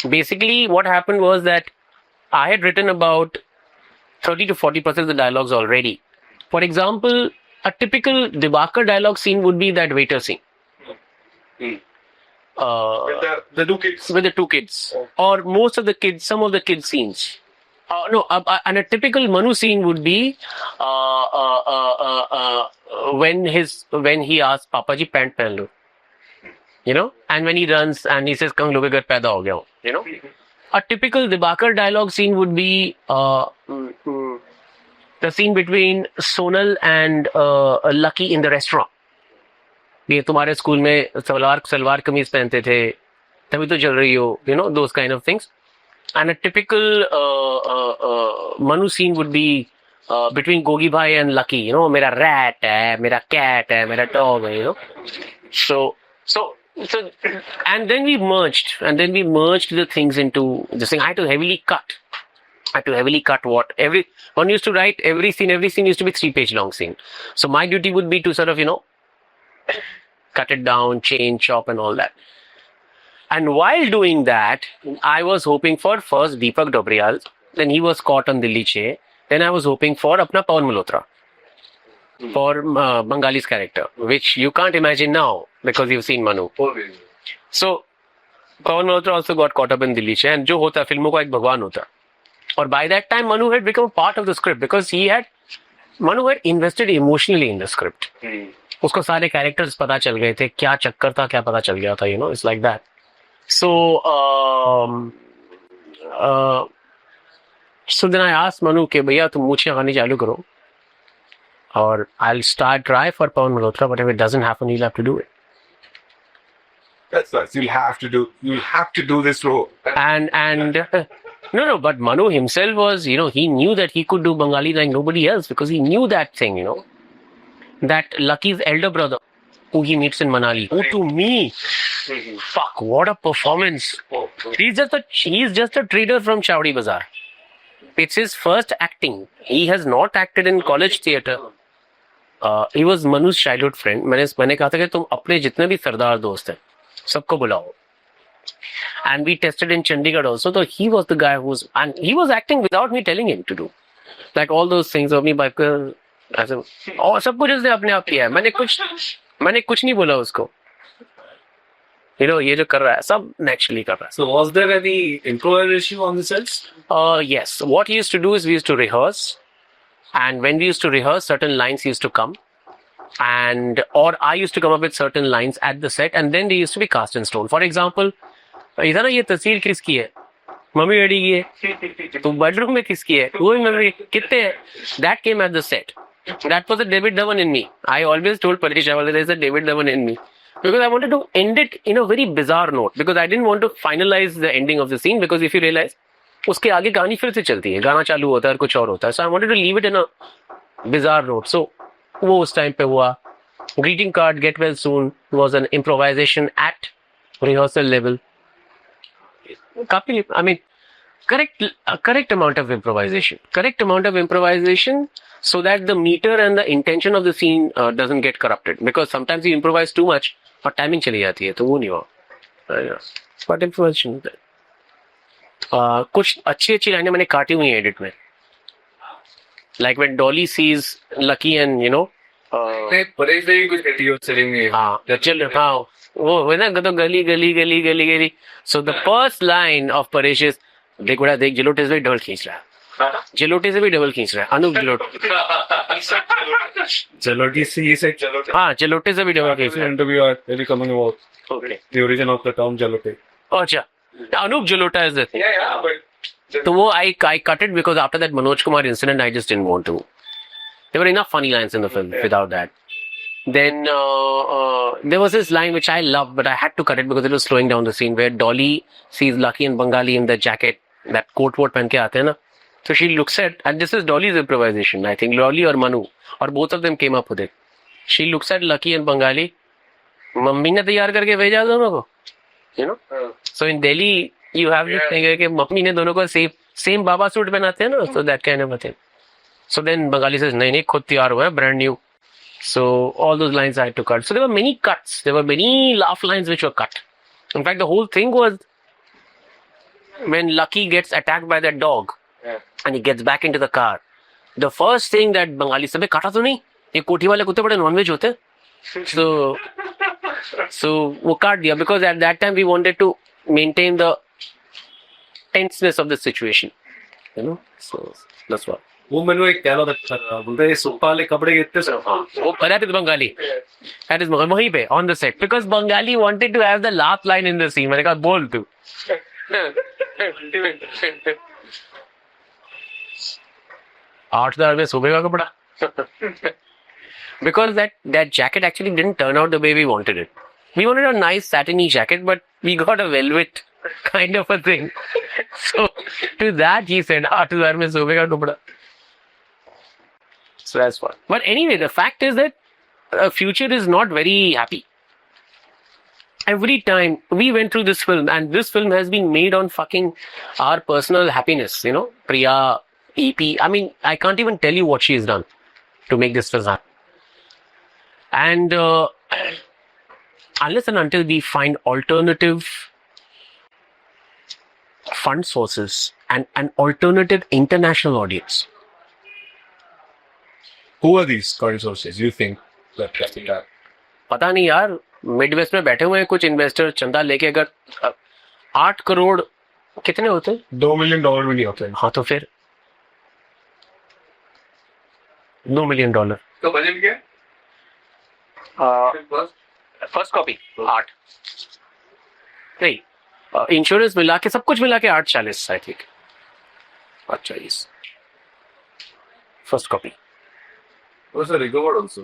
basically what happened was that I had written about 30 to 40% of the dialogues already. For example, a typical Dibakar dialogue scene would be that waiter scene. With the two kids. With the two kids. Or most of the kids, some of the kids scenes. And a typical Manu scene would be when he asks Papa ji pant pehen lo. And when he runs and he says Kang loge ghar paida ho gaya ho. A typical Dibakar dialogue scene would be the scene between Sonal and Lucky in the restaurant. ये तुम्हारे school में सलवार कमीज पहनते थे तभी तो चल रही हो, those kind of things. And a typical Manu scene would be between Gogi Bhai and Lucky. मेरा rat है, मेरा cat है, मेरा dog है. So and then we merged the things into this thing. I had to heavily cut what one used to write. Every scene used to be 3-page long scene. So my duty would be to sort of cut it down, change, chop, and all that. And while doing that, I was hoping for first Deepak Dobriyal. Then he was caught on Dilli Che. Then I was hoping for apna Pawan Malhotra for Bangali's character, which you can't imagine now because you've seen Manu. So Pawan Malhotra also got caught up in Dilli Che, and जो होता फिल्मों का एक भगवान होता. Or by that time, Manu had become part of the script because Manu had invested emotionally in the script. उसको सारे characters पता चल गए थे, क्या चक्कर था, क्या पता चल गया था, it's like that. So then I asked Manu कि भैया तुम मूछें खानी चालू करो और I'll try for Pawan Malhotra, but if it doesn't happen, you'll have to do it. That's nice. You'll have to do this role. And no, but Manu himself was, he knew that he could do Bengali like nobody else because he knew that thing, that Lucky's elder brother who he meets in Manali, who to me, fuck, what a performance. He's just a trader from Chowdi Bazaar. It's his first acting. He has not acted in college theatre. He was Manu's childhood friend. मैंने कहा था कि तुम अपने जितने भी सरदार दोस्त हैं सबको बुलाओ. And we tested in Chandigarh also. So he was the guy and he was acting without me telling him to do. Like all those things of me biker. और सब कुछ उसने अपने आप किया है. मैंने कुछ नहीं बोला उसको. ये जो कर रहा है सब naturally कर रहा है. So was there any improvisation on the sets? Yes. What he used to do is we used to rehearse. And when we used to rehearse, certain lines used to come. Or I used to come up with certain lines at the set, and then they used to be cast in stone. For example, इधर ना ये तस्वीर किसकी है? Mummy daddy की है. तो bedroom में किसकी है? वो भी मम्मी कितने हैं? That came at the set. That was a David Dhawan in me. I always told Paresh Rawal there is a David Dhawan in me. Because I wanted to end it in a very bizarre note. Because I didn't want to finalize the ending of the scene. Because if you realize, उसके आगे कहानी फिर से चलती है. गाना चालू होता है और कुछ और होता है. So I wanted to leave it in a bizarre note. So वो उस टाइम पे हुआ. Greeting card, get well soon was an improvisation at rehearsal level. Correct amount of improvisation. Correct amount of improvisation so that the meter and the intention of the scene doesn't get corrupted. Because sometimes you improvise too much और timing चली जाती है तो वो नहीं हुआ. But improvisation. कुछ अच्छी लाइनें मैंने काटी हुई हैं edit में. Like when Dolly sees Lucky and Paresh ने भी कुछ कटी हो चलेंगे. हाँ वो ना तो गली. So the first line of Paresh is देख जलोटे से भी डबल खींच रहा है. जलोटे से भी डबल खींच रहा है. अनूप जलोटी से he said जलोटे. हाँ जलोटे से भी डबल खींच रहा है. Interview really coming about the origin of the term jalote. अच्छा Anup Jalota is the thing. Yeah, but So wo I cut it because after that Manoj Kumar incident, I just didn't want to. There were enough funny lines in the film without that. Then there was this line which I loved, but I had to cut it because it was slowing down the scene where Dolly sees Lucky and Bengali in the jacket, that coat पहन के आते हैं ना. So she looks at, and this is Dolly's improvisation. I think Dolly or Manu, or both of them came up with it. She looks at Lucky and Bengali, mummy ने तैयार करके भेजा दोनों को, you know. So in Delhi you have this thing कि mummy ने दोनों को सेम बाबा सूट पहनाते हैं ना, so that kind of a thing. So then Bengali says नहीं खुद तैयार हुआ है, brand new. So all those lines I had to cut. So there were many cuts. There were many laugh lines which were cut. In fact, the whole thing was when Lucky gets attacked by that dog and he gets back into the car. The first thing that Bengali said, "Kata to nahi? ये कोठी वाले कुत्ते बड़े non-veg होते हैं." So वो काट दिया because at that time we wanted to maintain the tenseness of the situation. You know, so that's what. वो मैंने एक डायलॉग अच्छा लगा, बोलते हैं सोफा वाले कपड़े कितने से वो that is Bengali. That is वहीं पे on the set because Bengali wanted to have the laugh line in the scene. मैंने कहा बोल तू. 8,000 में सोफे का कपड़ा. Because that jacket actually didn't turn out the way we wanted it. We wanted a nice satiny jacket, but we got a velvet kind of a thing. So to that he said 8,000 में सोफे का कपड़ा. So that's what. But anyway, the fact is that future is not very happy. Every time we went through this film, and this film has been made on fucking our personal happiness, you know, Priya, EP. I mean, I can't even tell you what she's done to make this film happen. And unless and until we find alternative fund sources and an alternative international audience. Who are these current sources you think that can be done? पता नहीं यार, Midwest में बैठे हुए हैं कुछ investor चंदा लेके. अगर 8 करोड़ कितने होते हैं? $2 million भी नहीं होते हैं. हाँ तो फिर $2 million. तो बजट क्या है? फर्स्ट कॉपी 8 नहीं, इंश्योरेंस मिला के सब कुछ मिला के 840 I think. 840 first copy. Was it recovered also?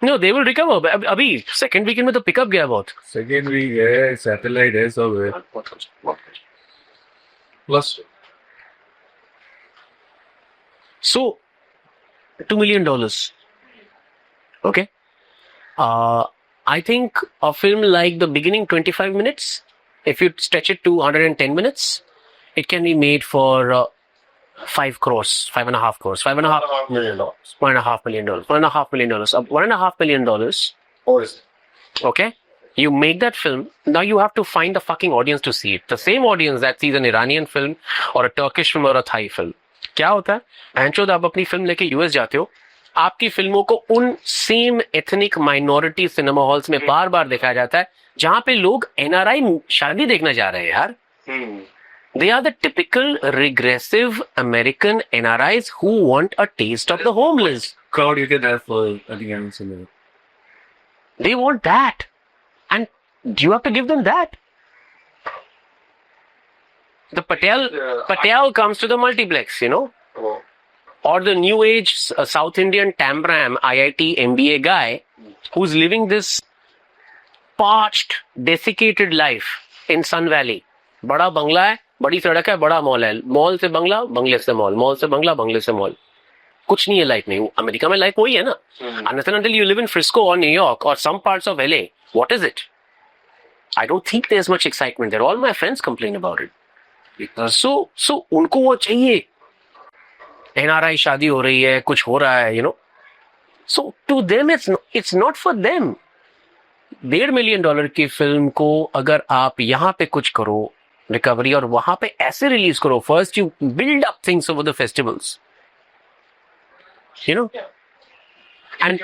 No, they will recover. अभी सेकंड वीकेंड में तो पिकअप गया बहुत. Second week है, satellite है, सब है. Plus. So, $2 million. Okay. I think a film like the beginning 25 minutes, if you stretch it to 110 minutes, it can be made for 5 crores, 5.5 crores, $5.5 million, $1.5 million, $1.5 million, $1.5 million. Or is it? Okay, you make that film. Now you have to find the fucking audience to see it. The same audience that sees an Iranian film or a Turkish film or a Thai film. क्या होता है? भैंचोद आप अपनी film लेके US जाते हो, आपकी फिल्मों को उन same ethnic minority cinema halls में बार बार दिखाया जाता है जहां पे लोग एनआरआई शादी देखना जा रहे हैं यार. They are the typical regressive American NRIs who want a taste of the homeless. crowd you can have for Indian cinema. They want that. And you have to give them that. The Patel comes to the multiplex, you know. Or the new age South Indian Tambram IIT MBA guy who's living this parched, desiccated life in Sun Valley. बड़ा बंगला है, बड़ी सड़क है, बड़ा mall है, mall से बंगला, बंगले से मॉल, मॉल से बंगला, बंगले से मॉल. कुछ नहीं है लाइफ में. अमेरिका में लाइफ वही है ना. Unless and until you live in Frisco or New York or some parts of LA, what is it? I don't think there's much excitement there. All my friends complain about it. So उनको वो चाहिए. NRI शादी हो रही है, कुछ हो रहा है, you know. So to them it's not for them. $1.5 million की फिल्म को अगर आप यहाँ पे कुछ करो रिकवरी और वहां पे ऐसे रिलीज करो, first you build up things over the festivals, you know. And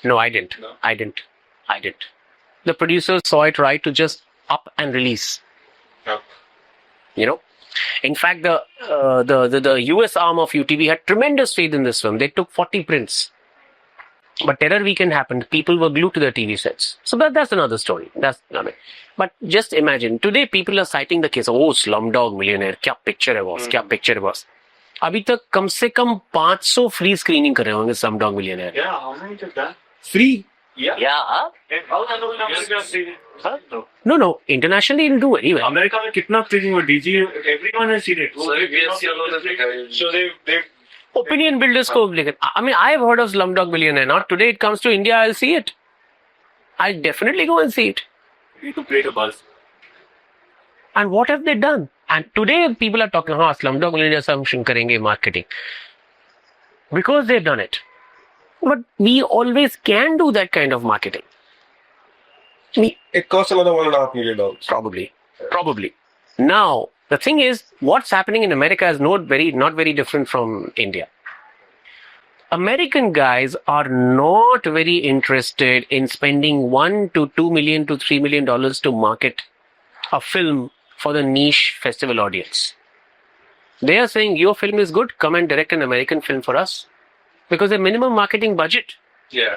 no, I didn't. The producers saw it right to just up and release. You know. In fact, the US arm of UTV had tremendous faith in this film. They took 40 prints. But Terror Weekend happened. People were glued to their TV sets. So that's another story. But just imagine, today people are citing the case of, oh, Slumdog Millionaire. क्या picture है boss? क्या picture है boss? अभी तक कम से कम 500 free screening कर रहे होंगे Slumdog Millionaire. Yeah, how many did that? Free? Yeah. Huh? No. Internationally it'll do very well. America में कितना screening हुआ? DG, everyone has seen it. So opinion builders को लेकर. I mean, I've heard of Slumdog Millionaire. Now today it comes to India, I'll see it. I'll definitely go and see it. We need to create a buzz. And what have they done? And today people are talking, हाँ Slumdog Millionaire से हम शुरू करेंगे marketing. Because they've done it. But we always can do that kind of marketing. It costs another $1.5 million. Probably. Now, the thing is, what's happening in America is not very different from India. American guys are not very interested in spending $1 to $2 million to $3 million to market a film for the niche festival audience. They are saying, your film is good, come and direct an American film for us. Because the minimum marketing budget Yeah.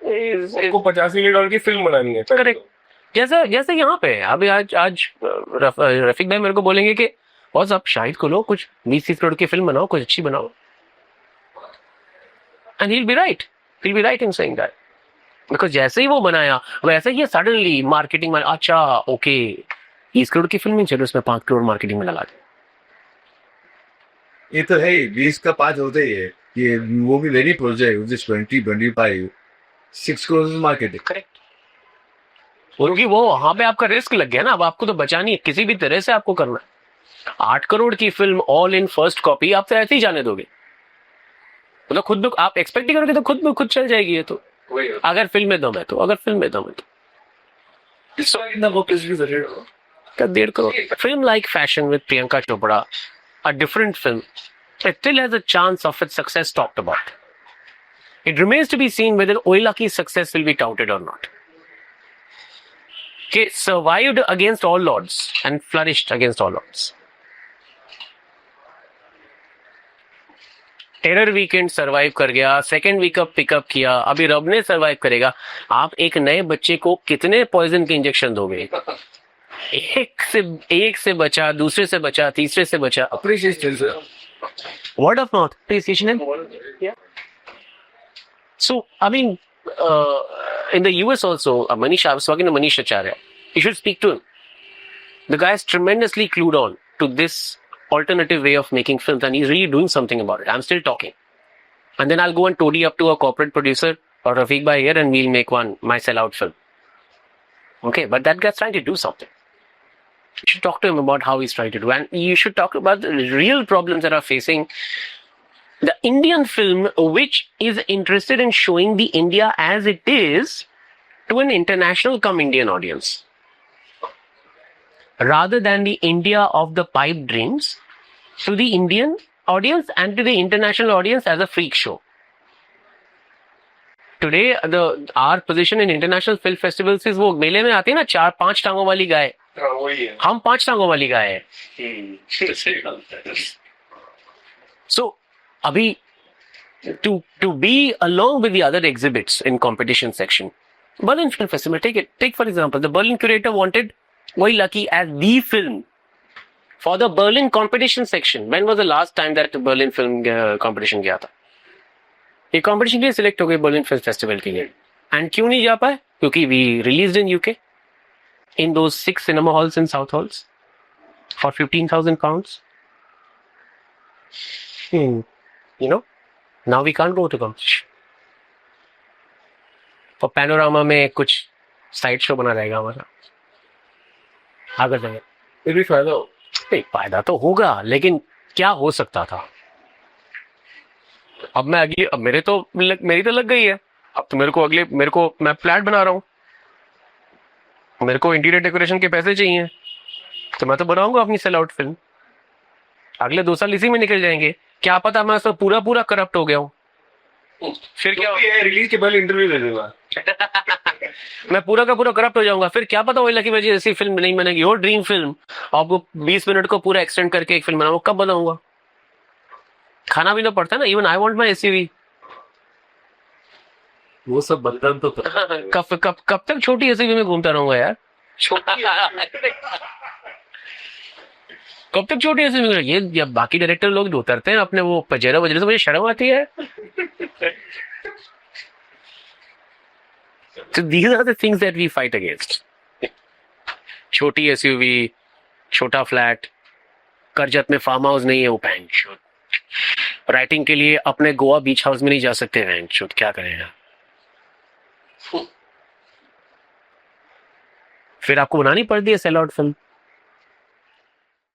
is उनको $50 million की film बनानी है. Correct. जैसे यहाँ पे अभी आज रफीक भाई मेरे को बोलेंगे कि बॉस आप शाहिद को लो, कुछ 20-30 करोड़ की फिल्म बनाओ, कुछ अच्छी बनाओ. And he'll be right in saying that. Because जैसे ही वो बनाया वैसे ही सडनली मार्केटिंग में अच्छा ओके 20 करोड़ की फिल्म चलो उसमें 5 करोड़ मार्केटिंग में लगा दे. ये तो है 20 का 5 होते ही है. ये वो भी very project 20-25 6 crore market. Correct. क्योंकि वो वहां पे आपका रिस्क लग गया ना. अब आपको तो बचानी है किसी भी तरह से आपको करना है. 8 करोड़ की film all in first copy आप तो ऐसे ही जाने दोगे. मतलब खुद आप एक्सपेक्ट ही करोगे तो खुद चल जाएगी ये तो. अगर फिल्म में दम है तो 1.5 crore. Film like fashion with Priyanka Chopra, a different film, it still has a chance of its success talked about. It remains to be seen whether Oilaki's success will be touted or not. Okay, survived against all odds and flourished against all odds. Terror weekend survive कर गया, second wake up pickup किया, अभी रब ने survive करेगा. आप एक नए बच्चे को कितने पॉइजन के इंजेक्शन दोगे? एक से बचा, दूसरे से बचा, तीसरे से बचा. Appreciation, sir. Word of mouth appreciation. Yeah. So I mean, in the US also, Manish, I was talking to Manish Acharya. You should speak to him. The guy is tremendously clued on to this alternative way of making films, and he's really doing something about it. I'm still talking, and then I'll go and toady up to a corporate producer or Rafiq Bhai here, and we'll make my sellout film. Okay, but that guy's trying to do something. You should talk to him about how he's trying to do, and you should talk about the real problems that are facing the Indian film, which is interested in showing the India as it is to an international Indian audience, rather than the India of the pipe dreams to the Indian audience and to the international audience as a freak show. Today, our position in international film festivals is वो मेले में आती है ना 4-5 टांगों वाली गाय. हम 5 टांगों वाली गाय है. So, abhi, to be along with the other exhibits in competition section, Berlin Film Festival, take for example, the Berlin curator wanted Oilaki as the film for the Berlin competition section. When was the last time that the Berlin film competition गया था? ये competition के लिए select हो गए Berlin Film Festival के लिए. And क्यों नहीं जा पाए? क्योंकि we released in UK in those 6 cinema halls in South Halls for £15,000. You know, now we can't go to competition. For Panorama में कुछ साइड शो बना रहेगा हमारा. आगे जाएंगे. फिर भी फायदा हो. नहीं, फायदा तो होगा, लेकिन क्या हो सकता था? अब मेरी तो लग गई है. अब तो मेरे को मैं फ्लैट बना रहा हूँ. मेरे को इंटीरियर डेकोरेशन के पैसे चाहिए, तो मैं तो बनाऊंगा अपनी सेल आउट फिल्म. अगले 2 साल इसी में निकल जाएंगे. क्या पता मैं सब पूरा करप्ट हो गया हूँ. फिर क्या रिलीज के पहले इंटरव्यू दे दूंगा. मैं पूरा का पूरा करप्ट हो जाऊंगा. फिर क्या पता ओइला की वजह ऐसी फिल्म नहीं बनेगी. और ड्रीम फिल्म आपको 20 मिनट को पूरा एक्सटेंड करके एक फिल्म बनाऊंगा. कब बनाऊंगा? खाना भी तो पड़ता है ना. Even I want my SUV. वो सब बंधन तो कब तक छोटी एसयूवी में घूमता रहूंगा यार. कब तक छोटी एसयूवी में? ये जब बाकी डायरेक्टर लोग उतरते हैं अपने वो पजेरा वजह से मुझे शर्म आती है. So these are the things that we fight against. छोटी एसयूवी, छोटा फ्लैट, करजत में फार्म हाउस नहीं है वो पैंट. राइटिंग के लिए अपने गोवा बीच हाउस में नहीं जा सकते हैं, शूट क्या करेगा? फिर आपको बनानी पड़ती है सेल आउट फिल्म।